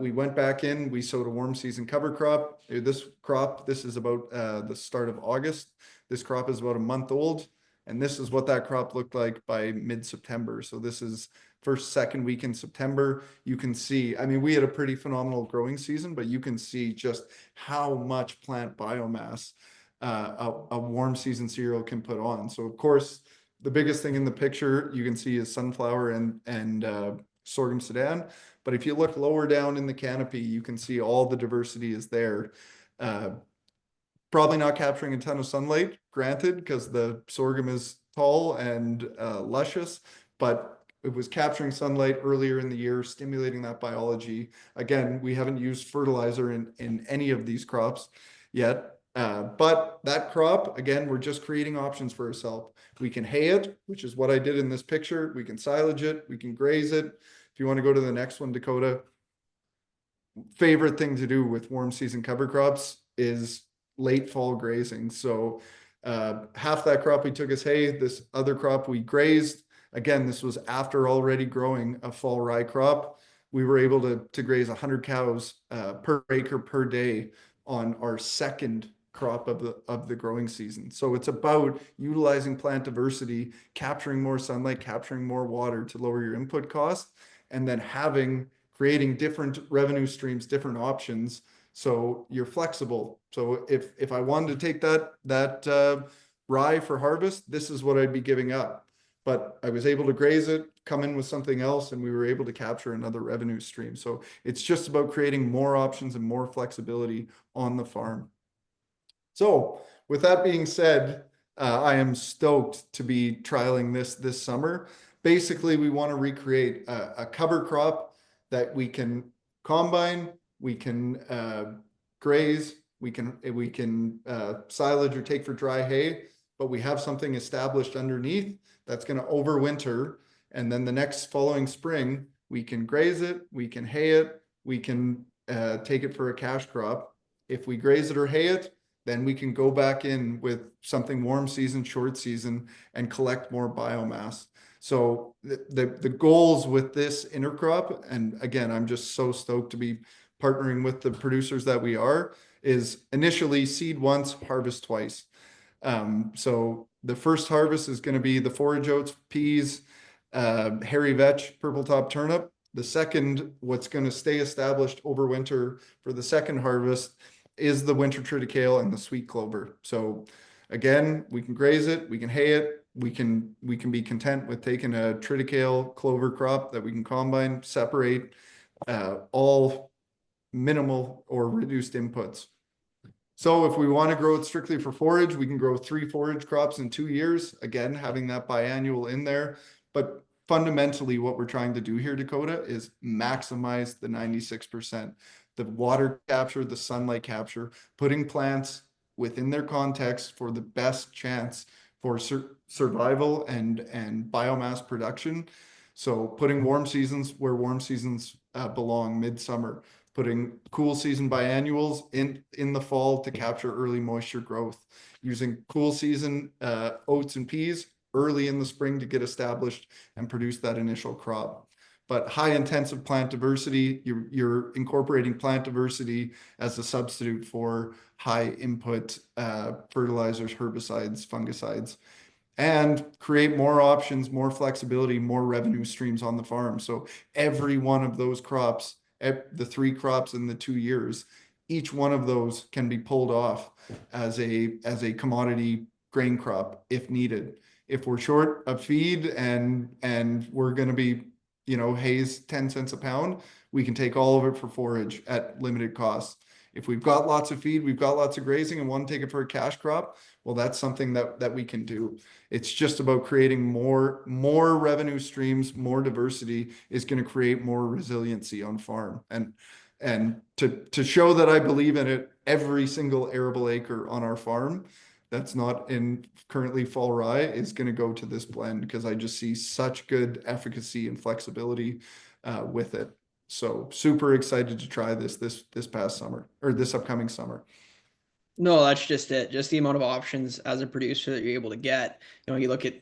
We went back in, we sowed a warm season cover crop. This is about the start of August. This crop is about a month old, and this is what that crop looked like by mid-September. So this is second week in September. You can see, I mean, we had a pretty phenomenal growing season, but you can see just how much plant biomass a warm season cereal can put on. So of course, the biggest thing in the picture you can see is sunflower and sorghum Sudan. But if you look lower down in the canopy, you can see all the diversity is there. Probably not capturing a ton of sunlight, granted, because the sorghum is tall and luscious, but it was capturing sunlight earlier in the year, stimulating that biology. Again, we haven't used fertilizer in any of these crops yet. But that crop, again, we're just creating options for ourselves. We can hay it, which is what I did in this picture. We can silage it, we can graze it. If you want to go to the next one, Dakota, favorite thing to do with warm season cover crops is late fall grazing. So half that crop we took as hay, this other crop we grazed. Again, this was after already growing a fall rye crop. We were able to graze 100 cows per acre per day on our second crop of the growing season. So it's about utilizing plant diversity, capturing more sunlight, capturing more water to lower your input costs, and then creating different revenue streams, different options. So you're flexible. So if I wanted to take that rye for harvest, this is what I'd be giving up. But I was able to graze it, come in with something else, and we were able to capture another revenue stream. So it's just about creating more options and more flexibility on the farm. So with that being said, I am stoked to be trialing this summer. Basically, we want to recreate a cover crop that we can combine, we can graze, we can silage or take for dry hay, but we have something established underneath that's going to overwinter, and then the next following spring we can graze it, we can hay it, we can take it for a cash crop. If we graze it or hay it, then we can go back in with something warm season, short season, and collect more biomass. So the goals with this intercrop, and again, I'm just so stoked to be partnering with the producers that we are, is initially seed once, harvest twice. So the first harvest is going to be the forage oats, peas, hairy vetch, purple top turnip. The second, what's going to stay established over winter for the second harvest is the winter triticale and the sweet clover. So again, we can graze it, we can hay it, we can be content with taking a triticale clover crop that we can combine, separate, all minimal or reduced inputs. So if we want to grow it strictly for forage, we can grow 3 forage crops in 2 years, again, having that biannual in there. But fundamentally, what we're trying to do here, Dakota, is maximize the 96%. The water capture, the sunlight capture, putting plants within their context for the best chance for survival and biomass production. So putting warm seasons where warm seasons belong, midsummer, putting cool season biannuals in the fall to capture early moisture growth, using cool season oats and peas early in the spring to get established and produce that initial crop. But high intensive plant diversity, you're incorporating plant diversity as a substitute for high input fertilizers, herbicides, fungicides, and create more options, more flexibility, more revenue streams on the farm. So every one of those crops, the 3 crops in the 2 years, each one of those can be pulled off as a commodity grain crop if needed. If we're short of feed and we're going to be, hays 10 cents a pound, we can take all of it for forage at limited cost. If we've got lots of feed, we've got lots of grazing and want to take it for a cash crop, well, that's something that we can do. It's just about creating more revenue streams. More diversity is going to create more resiliency on farm. And to show that I believe in it, every single arable acre on our farm that's not in currently fall rye is going to go to this blend, because I just see such good efficacy and flexibility with it. So super excited to try this past summer, or this upcoming summer. No, that's just it. Just the amount of options as a producer that you're able to get. You look at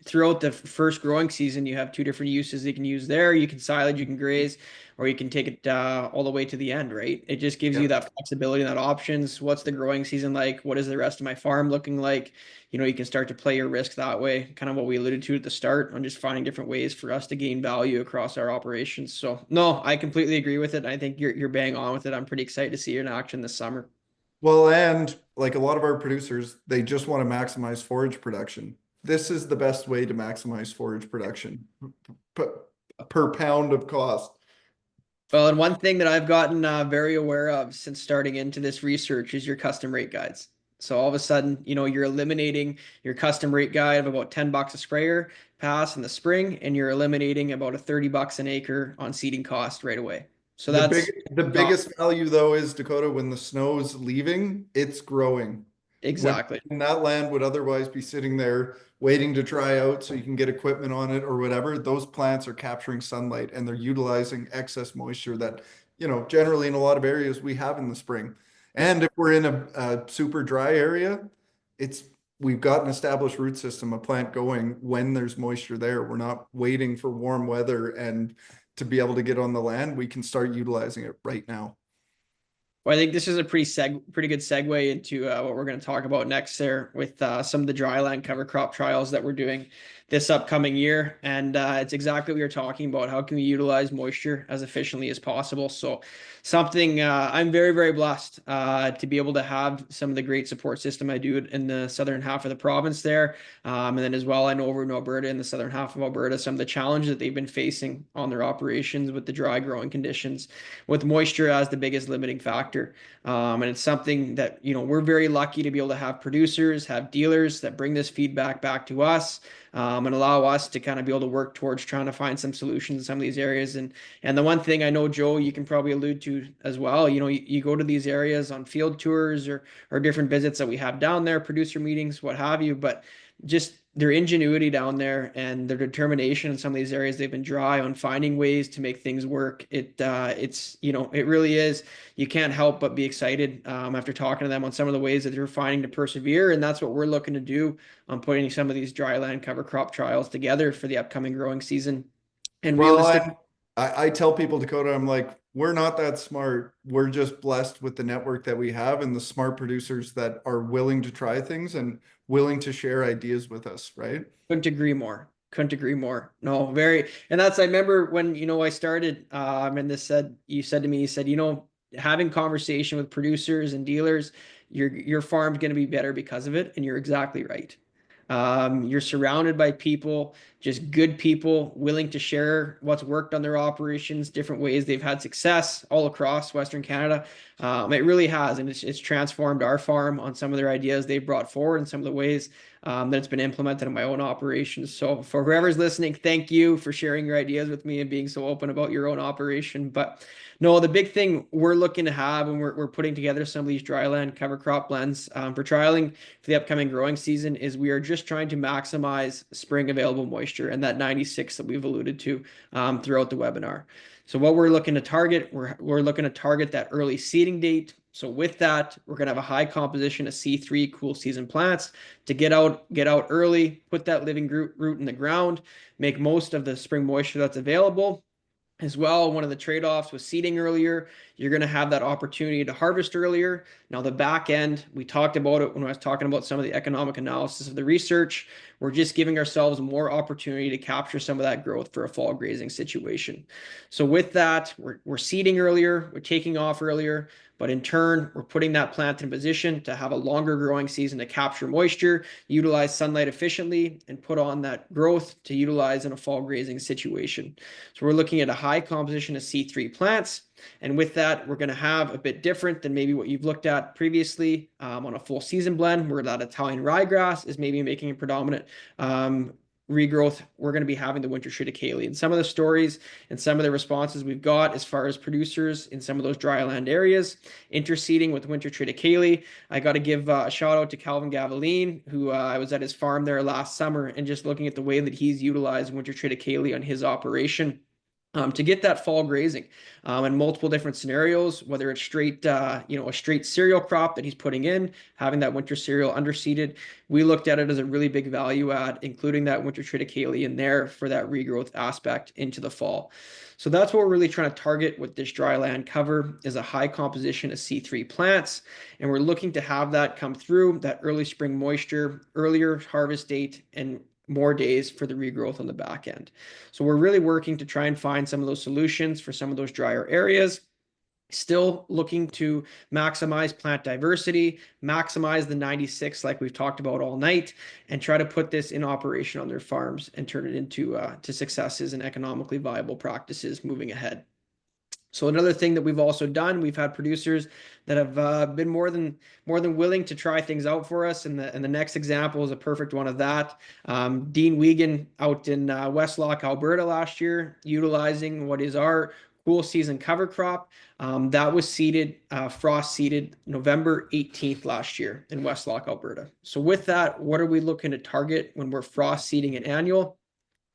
throughout the first growing season, you have 2 different uses you can use there. You can silage, you can graze, or you can take it all the way to the end, right? It just gives you Yep. that flexibility and that options. What's the growing season like? What is the rest of my farm looking like? You can start to play your risk that way, kind of what we alluded to at the start on just finding different ways for us to gain value across our operations. So no, I completely agree with it. I think you're bang on with it. I'm pretty excited to see you in action this summer. Well, and like a lot of our producers, they just want to maximize forage production. This is the best way to maximize forage production per pound of cost. Well, and one thing that I've gotten very aware of since starting into this research is your custom rate guides. So all of a sudden, you're eliminating your custom rate guide of about $10 a sprayer pass in the spring, and you're eliminating about a $30 an acre on seeding cost right away. So that's The not biggest value though is, Dakota, when the snow's leaving, it's growing. exactly. When that land would otherwise be sitting there waiting to dry out so you can get equipment on it or whatever, those plants are capturing sunlight and they're utilizing excess moisture that, generally in a lot of areas we have in the spring. And if we're in a super dry area, we've got an established root system, a plant going when there's moisture there. We're not waiting for warm weather and to be able to get on the land. We can start utilizing it right now. Well, I think this is a pretty good segue into what we're going to talk about next there with some of the dryland cover crop trials that we're doing this upcoming year. And it's exactly what you're talking about. How can we utilize moisture as efficiently as possible? So something I'm very, very blessed to be able to have some of the great support system I do in the southern half of the province there. And then as well, I know over in Alberta, in the southern half of Alberta, some of the challenges that they've been facing on their operations with the dry growing conditions, with moisture as the biggest limiting factor. And it's something that, we're very lucky to be able to have producers, have dealers that bring this feedback back to us, and allow us to kind of be able to work towards trying to find some solutions in some of these areas. And the one thing I know, Joe, you can probably allude to as well, you go to these areas on field tours or different visits that we have down there, producer meetings, what have you, but just their ingenuity down there and their determination in some of these areas they've been dry on finding ways to make things work. It really is. You can't help but be excited after talking to them on some of the ways that they're finding to persevere, and that's what we're looking to do on putting some of these dry land cover crop trials together for the upcoming growing season. And Well, realistic, I tell people, Dakota, I'm like, we're not that smart. We're just blessed with the network that we have and the smart producers that are willing to try things and willing to share ideas with us, right? couldn't agree more. Couldn't agree more. No, very. And I remember when, I started, and you said to me, you said, having conversation with producers and dealers, your farm's going to be better because of it. And you're exactly right. You're surrounded by people just good people willing to share what's worked on their operations, different ways they've had success all across Western Canada. It really has, and it's transformed our farm on some of their ideas they've brought forward and some of the ways that it's been implemented in my own operations. So for whoever's listening, thank you for sharing your ideas with me and being so open about your own operation. But no, the big thing we're looking to have, and we're putting together some of these dryland cover crop blends for trialing for the upcoming growing season, is we are just trying to maximize spring available moisture and that 96 that we've alluded to throughout the webinar. So what we're looking to target, we're looking to target that early seeding date. So with that, we're going to have a high composition of C3 cool season plants to get out early, put that living root in the ground, make most of the spring moisture that's available. As well, one of the trade-offs with seeding earlier, you're going to have that opportunity to harvest earlier. Now, the back end, we talked about it when I was talking about some of the economic analysis of the research. We're just giving ourselves more opportunity to capture some of that growth for a fall grazing situation. So with that, we're seeding earlier, we're taking off earlier, but in turn, we're putting that plant in position to have a longer growing season to capture moisture, utilize sunlight efficiently, and put on that growth to utilize in a fall grazing situation. So we're looking at a high composition of C3 plants. And with that, we're going to have a bit different than maybe what you've looked at previously on a full season blend, where that Italian ryegrass is maybe making a predominant regrowth. We're going to be having the winter triticale. And some of the stories and some of the responses we've got as far as producers in some of those dry land areas interseeding with winter triticale. I got to give a shout out to Calvin Gavaline, who I was at his farm there last summer, and just looking at the way that he's utilized winter triticale on his operation. To get that fall grazing in multiple different scenarios, whether it's straight, a straight cereal crop that he's putting in, having that winter cereal underseeded. We looked at it as a really big value add, including that winter triticale in there for that regrowth aspect into the fall. So that's what we're really trying to target with this dry land cover, is a high composition of C3 plants. And we're looking to have that come through that early spring moisture, earlier harvest date, and more days for the regrowth on the back end. So we're really working to try and find some of those solutions for some of those drier areas. Still looking to maximize plant diversity, maximize the 96 like we've talked about all night, and try to put this in operation on their farms and turn it into to successes and economically viable practices moving ahead. So another thing that we've also done, we've had producers that have been more than willing to try things out for us, and the next example is a perfect one of that. Dean Wiegand out in Westlock, Alberta last year, utilizing what is our cool season cover crop. That was seeded, frost seeded November 18th last year in Westlock, Alberta. So with that, what are we looking to target when we're frost seeding an annual?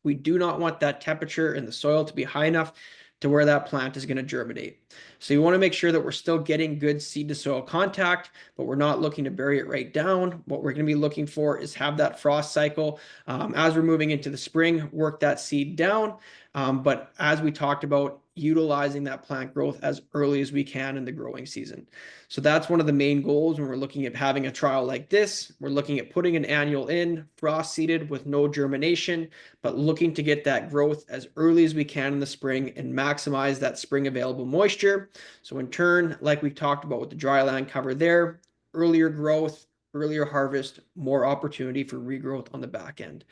We do not want that temperature in the soil to be high enough to where that plant is going to germinate. So you want to make sure that we're still getting good seed to soil contact, but we're not looking to bury it right down. What we're going to be looking for is have that frost cycle as we're moving into the spring, work that seed down. But as we talked about, utilizing that plant growth as early as we can in the growing season. So that's one of the main goals when we're looking at having a trial like this. We're looking at putting an annual in, frost seeded with no germination, but looking to get that growth as early as we can in the spring and maximize that spring available moisture. So in turn, like we talked about with the dry land cover there, earlier growth, earlier harvest, more opportunity for regrowth on the back end.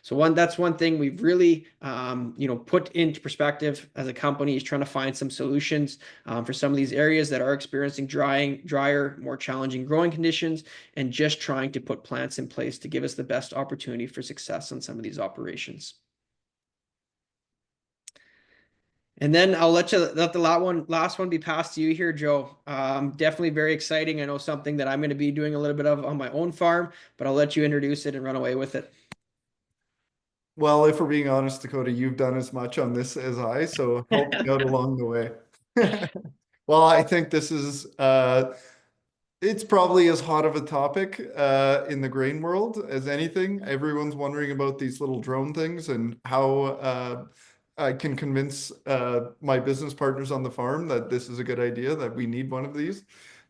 So that's one thing we've really, put into perspective as a company, is trying to find some solutions for some of these areas that are experiencing drier, more challenging growing conditions, and just trying to put plants in place to give us the best opportunity for success on some of these operations. And then I'll let the last one be passed to you here, Joe. Definitely very exciting. I know something that I'm going to be doing a little bit of on my own farm, but I'll let you introduce it and run away with it. Well, if we're being honest, Dakota, you've done as much on this as I, so help me out along the way. Well, I think this is it's probably as hot of a topic in the grain world as anything. Everyone's wondering about these little drone things and how I can convince my business partners on the farm that this is a good idea, that we need one of these.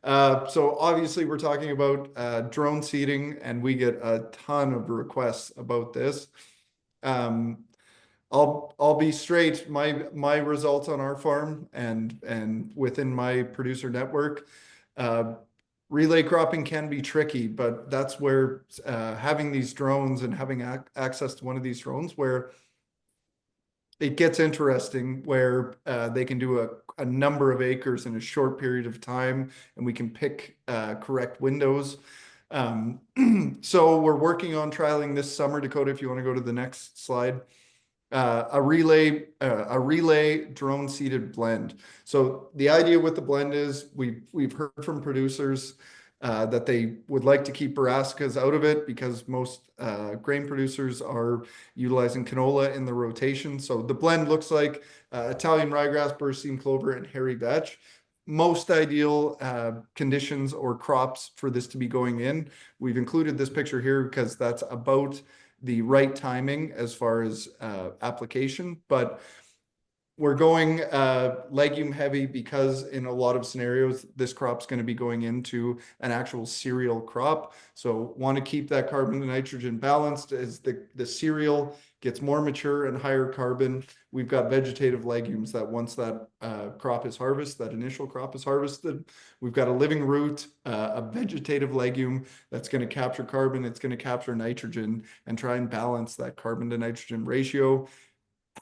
So obviously we're talking about drone seeding, and we get a ton of requests about this. I'll be straight. My results on our farm and within my producer network, relay cropping can be tricky, but that's where having these drones and having access to one of these drones where it gets interesting, where they can do a number of acres in a short period of time, and we can pick correct windows. So we're working on trialing this summer. Dakota, if you want to go to the next slide. A relay drone seeded blend. So the idea with the blend is we've heard from producers that they would like to keep brassicas out of it because most grain producers are utilizing canola in the rotation. So the blend looks like Italian ryegrass, berseem clover, and hairy vetch. Most ideal conditions or crops for this to be going in. We've included this picture here because that's about the right timing as far as application, but we're going legume heavy because in a lot of scenarios, this crop's going to be going into an actual cereal crop. So want to keep that carbon to nitrogen balanced as the cereal gets more mature and higher carbon. We've got vegetative legumes that once that crop is harvested, that initial crop is harvested, we've got a living root, a vegetative legume that's going to capture carbon, it's going to capture nitrogen and try and balance that carbon to nitrogen ratio,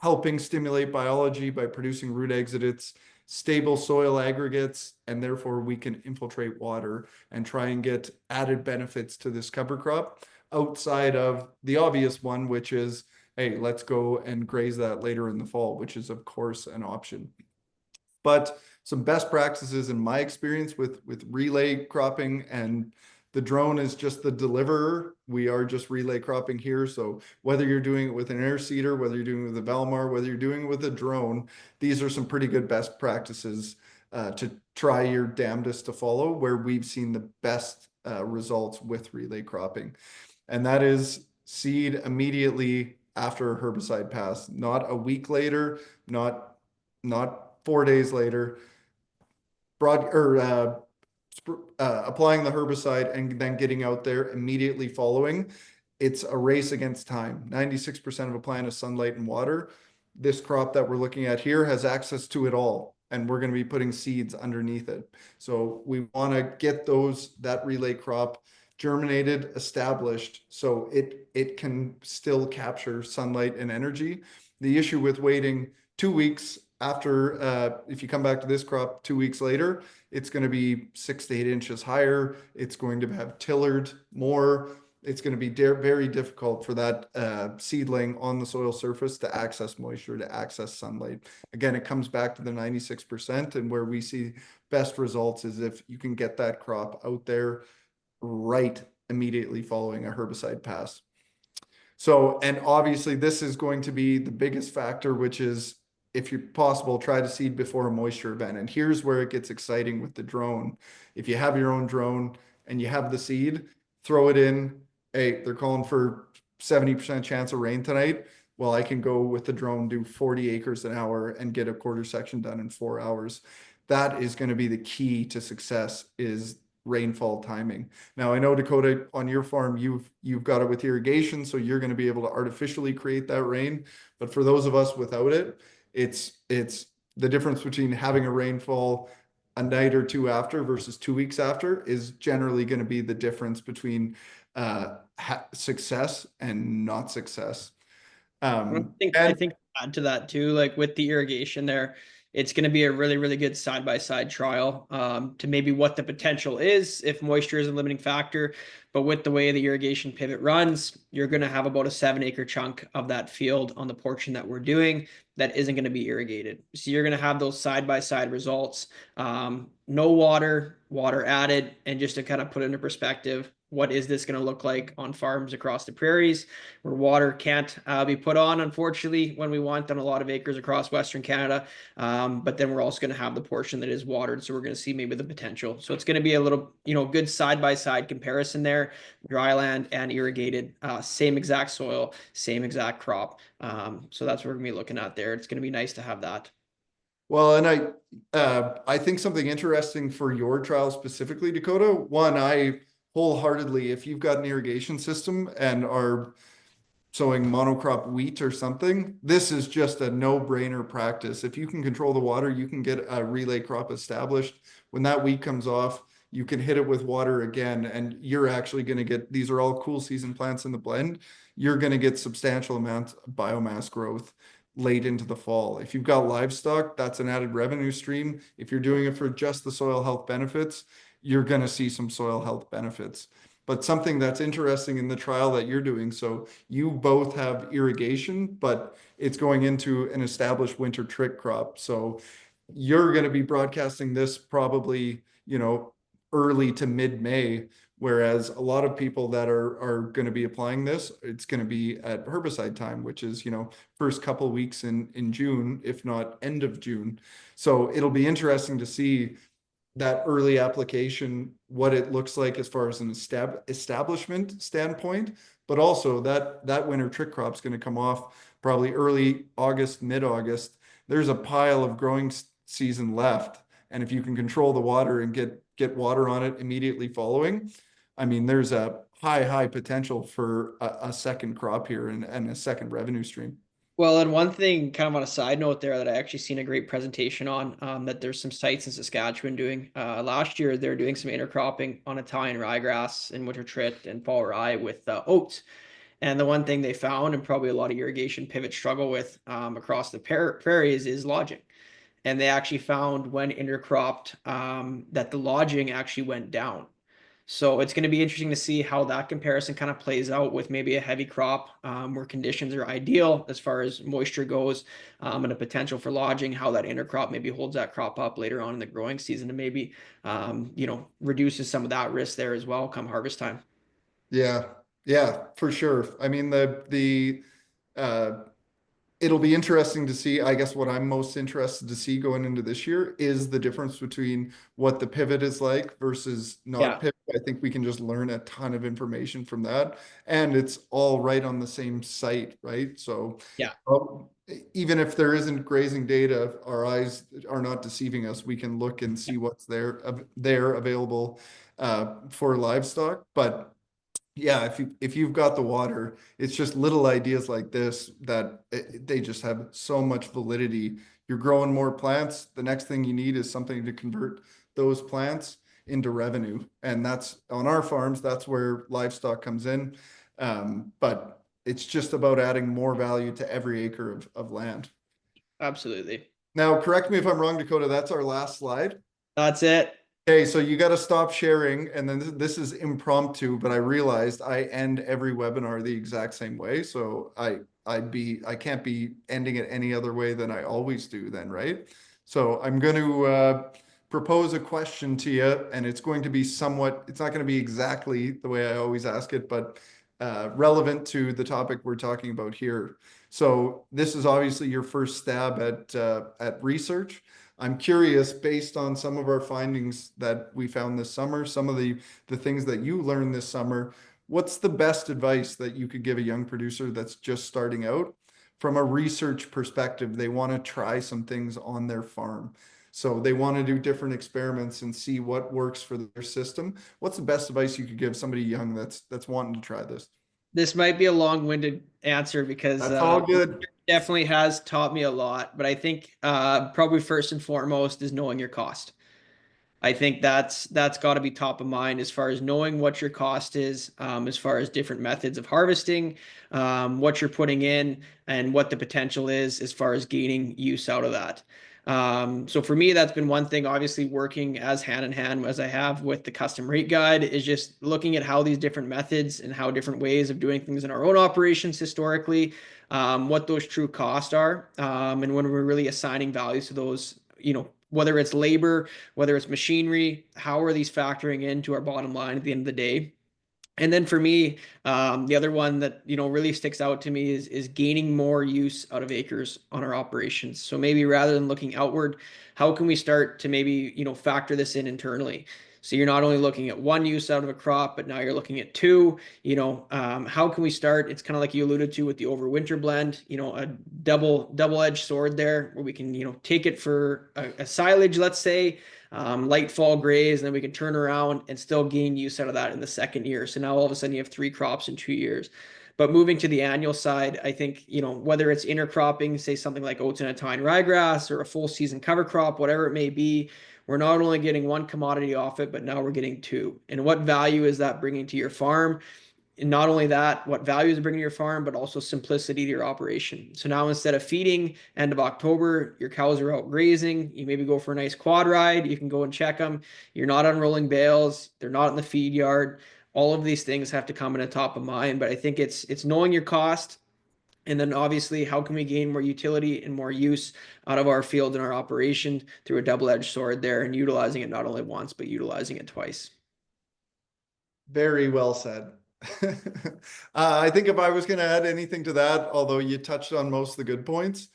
helping stimulate biology by producing root exudates, stable soil aggregates, and therefore we can infiltrate water and try and get added benefits to this cover crop outside of the obvious one, which is, hey, let's go and graze that later in the fall, which is of course an option. But some best practices in my experience with relay cropping, and the drone is just the deliverer. We are just relay cropping here. So whether you're doing it with an air seeder, whether you're doing it with a Valmar, whether you're doing it with a drone, these are some pretty good best practices to try your damnedest to follow, where we've seen the best results with relay cropping. And that is seed immediately after a herbicide pass, not a week later, not 4 days later, applying the herbicide and then getting out there immediately following. It's a race against time. 96% of a plant is sunlight and water. This crop that we're looking at here has access to it all, and we're going to be putting seeds underneath it. So we want to get that relay crop germinated, established, so it can still capture sunlight and energy. The issue with waiting 2 weeks after, if you come back to this crop 2 weeks later, it's going to be 6 to 8 inches higher. It's going to have tillered more. It's going to be very difficult for that seedling on the soil surface to access moisture, to access sunlight. Again, it comes back to the 96%, and where we see best results is if you can get that crop out there right immediately following a herbicide pass. So, and obviously this is going to be the biggest factor, which is, if you're possible, try to seed before a moisture event. And here's where it gets exciting with the drone. If you have your own drone and you have the seed, throw it in. Hey, they're calling for 70% chance of rain tonight. Well, I can go with the drone, do 40 acres an hour and get a quarter section done in 4 hours. That is going to be the key to success, is rainfall timing. Now, I know, Dakota, on your farm, you've got it with irrigation, so you're going to be able to artificially create that rain. But for those of us without it, it's the difference between having a rainfall a night or two after versus 2 weeks after is generally going to be the difference between success and not success. I think add to that too, like with the irrigation there, it's going to be a really good side-by-side trial to maybe what the potential is if moisture is a limiting factor. But with the way the irrigation pivot runs, you're going to have about a 7-acre chunk of that field on the portion that we're doing that isn't going to be irrigated. So you're going to have those side-by-side results. No water added, and just to kind of put into perspective, what is this going to look like on farms across the prairies where water can't be put on, unfortunately, when we want on a lot of acres across Western Canada. But then we're also going to have the portion that is watered. So we're going to see maybe the potential. So it's going to be a little, good side-by-side comparison there, dry land and irrigated, same exact soil, same exact crop. So that's what we're going to be looking at there. It's going to be nice to have that. Well, and I think something interesting for your trial specifically, Dakota, one, I wholeheartedly, if you've got an irrigation system and are sowing monocrop wheat or something, this is just a no-brainer practice. If you can control the water, you can get a relay crop established. When that wheat comes off, you can hit it with water again, and you're actually going to get, these are all cool season plants in the blend. You're going to get substantial amounts of biomass growth late into the fall. If you've got livestock, that's an added revenue stream. If you're doing it for just the soil health benefits, you're going to see some soil health benefits. But something that's interesting in the trial that you're doing, so you both have irrigation, but it's going into an established winter trick crop. So you're going to be broadcasting this probably, early to mid-May, whereas a lot of people that are going to be applying this, it's going to be at herbicide time, which is, first couple weeks in June, if not end of June. So it'll be interesting to see that early application, what it looks like as far as an establishment standpoint, but also that winter trick crop's going to come off probably early August, mid-August. There's a pile of growing season left, and if you can control the water and get water on it immediately following, I mean, there's a high potential for a second crop here and a second revenue stream. Well, and one thing kind of on a side note there that I actually seen a great presentation on, that there's some sites in Saskatchewan doing. Last year, they're doing some intercropping on Italian ryegrass and winter trit and fall rye with oats. And the one thing they found, and probably a lot of irrigation pivots struggle with across the prairies, is lodging. And they actually found when intercropped that the lodging actually went down. So it's going to be interesting to see how that comparison kind of plays out with maybe a heavy crop where conditions are ideal as far as moisture goes, and a potential for lodging, how that intercrop maybe holds that crop up later on in the growing season and maybe, reduces some of that risk there as well come harvest time. Yeah, yeah, for sure. I mean, uh, it'll be interesting to see. I guess what I'm most interested to see going into this year is the difference between what the pivot is like versus not Yeah, pivot. I think we can just learn a ton of information from that. And it's all right on the same site, right? So yeah. even if there isn't grazing data, our eyes are not deceiving us. We can look and see what's there available for livestock. But yeah, if you've got the water, it's just little ideas like this that they just have so much validity. You're growing more plants. The next thing you need is something to convert those plants into revenue. And that's on our farms, that's where livestock comes in. But it's just about adding more value to every acre of land. Absolutely. Now, correct me if I'm wrong, Dakota, that's our last slide. That's it. Okay, so you got to stop sharing, and then this is impromptu, but I realized I end every webinar the exact same way, so I can't be ending it any other way than I always do then, right? So I'm going to propose a question to you, and it's going to be somewhat, it's not going to be exactly the way I always ask it, but relevant to the topic we're talking about here. So this is obviously your first stab at research. I'm curious, based on some of our findings that we found this summer, some of the things that you learned this summer, what's the best advice that you could give a young producer that's just starting out from a research perspective? They want to try some things on their farm. So they want to do different experiments and see what works for their system. What's the best advice you could give somebody young that's wanting to try this? This might be a long-winded answer because That's all good. definitely has taught me a lot, but I think probably first and foremost is knowing your cost. I think that's got to be top of mind as far as knowing what your cost is, as far as different methods of harvesting, what you're putting in, and what the potential is as far as gaining use out of that. So for me, that's been one thing. Obviously, working as hand in hand as I have with the custom rate guide is just looking at how these different methods and how different ways of doing things in our own operations historically, what those true costs are, and when we're really assigning values to those, whether it's labor, whether it's machinery, how are these factoring into our bottom line at the end of the day? And then for me, the other one that really sticks out to me is gaining more use out of acres on our operations. So maybe rather than looking outward, how can we start to maybe factor this in internally? So you're not only looking at one use out of a crop, but now you're looking at two. How can we start? It's kind of like you alluded to with the overwinter blend. A double-edged sword there, where we can take it for a silage, let's say, light fall graze, and then we can turn around and still gain use out of that in the second year. So now all of a sudden you have three crops in 2 years. But moving to the annual side, I think, whether it's intercropping, say something like oats and a tine ryegrass or a full season cover crop, whatever it may be, we're not only getting one commodity off it, but now we're getting two. And what value is that bringing to your farm? And not only that, what value is bringing to your farm, but also simplicity to your operation. So now instead of feeding end of October, your cows are out grazing. You maybe go for a nice quad ride. You can go and check them. You're not unrolling bales. They're not in the feed yard. All of these things have to come in a top of mind. But I think it's knowing your cost. And then obviously, how can we gain more utility and more use out of our field and our operation through a double-edged sword there and utilizing it not only once, but utilizing it twice. Very well said. I think if I was going to add anything to that, although you touched on most of the good points,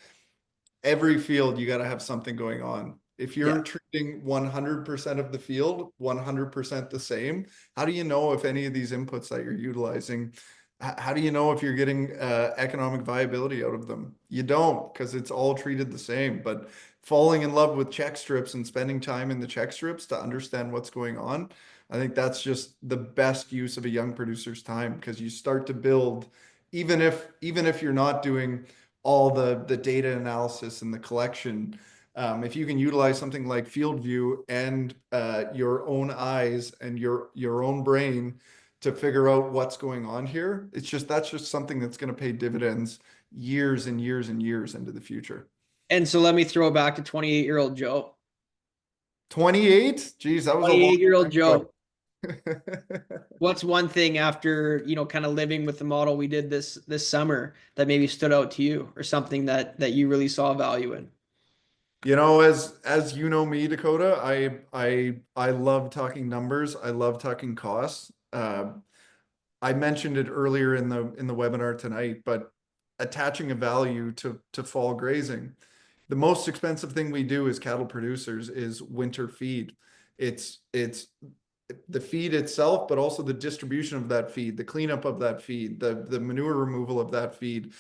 every field you got to have something going on. If you're Yeah. treating 100% of the field 100% the same, how do you know if any of these inputs that you're utilizing, how do you know if you're getting economic viability out of them? You don't, because it's all treated the same. But falling in love with check strips and spending time in the check strips to understand what's going on, I think that's just the best use of a young producer's time, because you start to build, even if you're not doing all the data analysis and the collection. If you can utilize something like Field View and your own eyes and your own brain to figure out what's going on here, that's just something that's going to pay dividends years and years and years into the future. And so let me throw it back to 28-year-old Joe. 28? Geez, that was a long 28-year-old time ago. Joe. What's one thing after, kind of living with the model we did this summer that maybe stood out to you, or something that you really saw value in? As you know me, Dakota, I love talking numbers. I love talking costs. I mentioned it earlier in the webinar tonight, but attaching a value to fall grazing. The most expensive thing we do as cattle producers is winter feed. It's the feed itself, but also the distribution of that feed, the cleanup of that feed, the manure removal of that feed,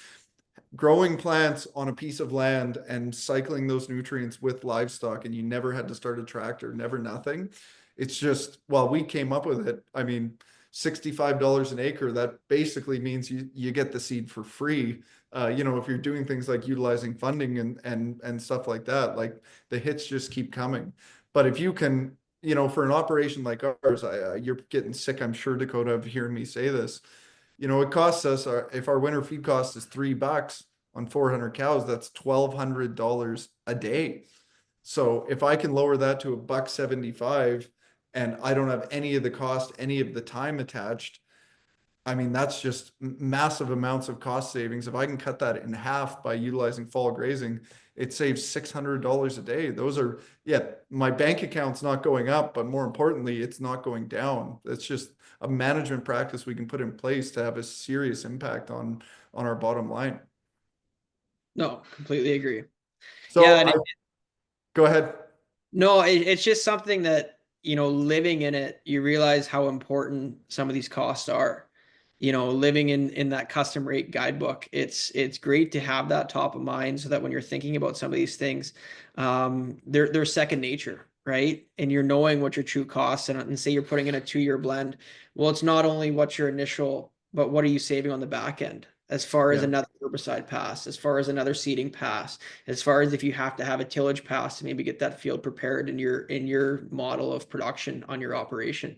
growing plants on a piece of land and cycling those nutrients with livestock, and you never had to start a tractor, never nothing. It's just, well, we came up with it. I mean, $65 an acre, that basically means you get the seed for free. If you're doing things like utilizing funding and stuff like that, like the hits just keep coming. But if you can, for an operation like ours, you're getting sick, I'm sure, Dakota, of hearing me say this. It costs us, if our winter feed cost is $3 on 400 cows, that's $1,200 a day. So if I can lower that to $1.75 and I don't have any of the cost, any of the time attached, I mean, that's just massive amounts of cost savings. If I can cut that in half by utilizing fall grazing, it saves $600 a day. Those are, yeah, my bank account's not going up, but more importantly, it's not going down. It's just a management practice we can put in place to have a serious impact on our bottom line. No, completely agree. Yeah, So and go ahead. no, it's just something that, living in it, you realize how important some of these costs are. Living in that custom rate guidebook, it's great to have that top of mind so that when you're thinking about some of these things, they're second nature, right? And you're knowing what your true costs, and say you're putting in a 2-year blend. Well, it's not only what's your initial, but what are you saving on the back end? As far as Yeah. another herbicide pass, as far as another seeding pass, as far as if you have to have a tillage pass to maybe get that field prepared in your model of production on your operation.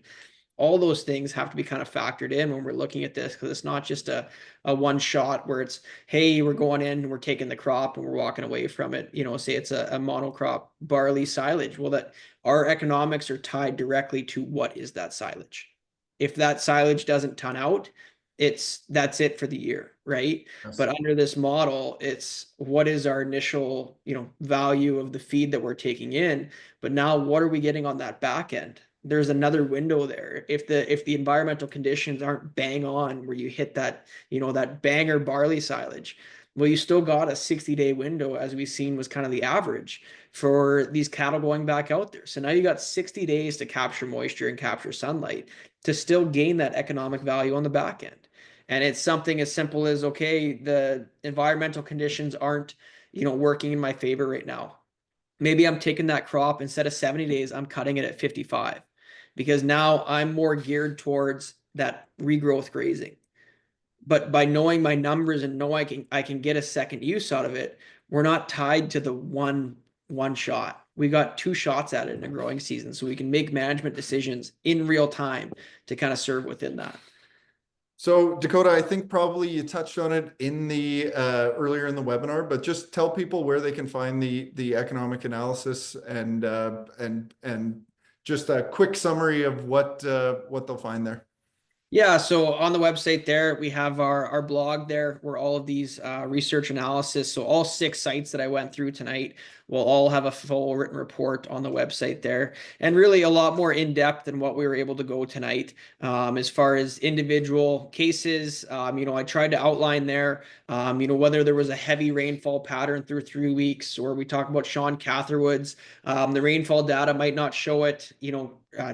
All those things have to be kind of factored in when we're looking at this, because it's not just a one shot where it's, hey, we're going in, we're taking the crop and we're walking away from it. Say it's a monocrop barley silage. Well, that our economics are tied directly to what is that silage. If that silage doesn't ton out, that's it for the year, right? Yes. But under this model, it's what is our initial, value of the feed that we're taking in, but now what are we getting on that back end? There's another window there. If the environmental conditions aren't bang on where you hit that, that banger barley silage, well, you still got a 60-day window, as we've seen was kind of the average for these cattle going back out there. So now you got 60 days to capture moisture and capture sunlight to still gain that economic value on the back end. And it's something as simple as, okay, the environmental conditions aren't, working in my favor right now. Maybe I'm taking that crop, instead of 70 days, I'm cutting it at 55, because now I'm more geared towards that regrowth grazing. But by knowing my numbers and know I can get a second use out of it, we're not tied to the one shot. We got two shots at it in a growing season, so we can make management decisions in real time to kind of serve within that. So Dakota, I think probably you touched on it in the earlier in the webinar, but just tell people where they can find the economic analysis and just a quick summary of what they'll find there. Yeah, so on the website there, we have our blog there where all of these research analysis, so all 6 sites that I went through tonight will all have a full written report on the website there, and really a lot more in depth than what we were able to go tonight. As far as individual cases, I tried to outline there, whether there was a heavy rainfall pattern through 3 weeks, or we talk about Sean Catherwood's. The rainfall data might not show it,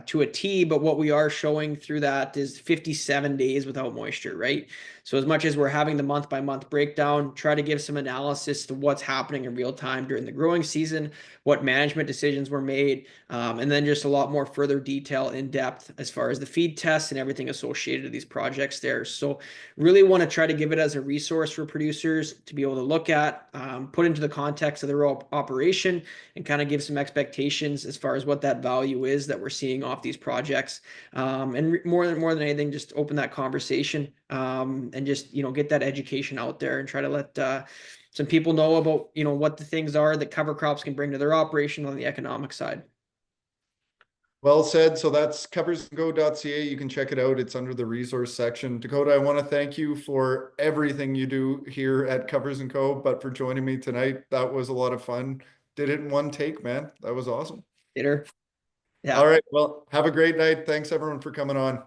to a T, but what we are showing through that is 57 days without moisture, right? So as much as we're having the month by month breakdown, try to give some analysis to what's happening in real time during the growing season, what management decisions were made, and then just a lot more further detail in depth as far as the feed tests and everything associated to these projects there. So really want to try to give it as a resource for producers to be able to look at, put into the context of their operation, and kind of give some expectations as far as what that value is that we're seeing off these projects. And more than anything, just open that conversation, and just get that education out there and try to let some people know about what the things are that cover crops can bring to their operation on the economic side. Well said. So that's coversandgo.ca. You can check it out. It's under the resource section. Dakota, I want to thank you for everything you do here at Covers and Co, but for joining me tonight. That was a lot of fun. Did it in one take, man. That was awesome. Later. Yeah. All right. Well, have a great night. Thanks everyone for coming on.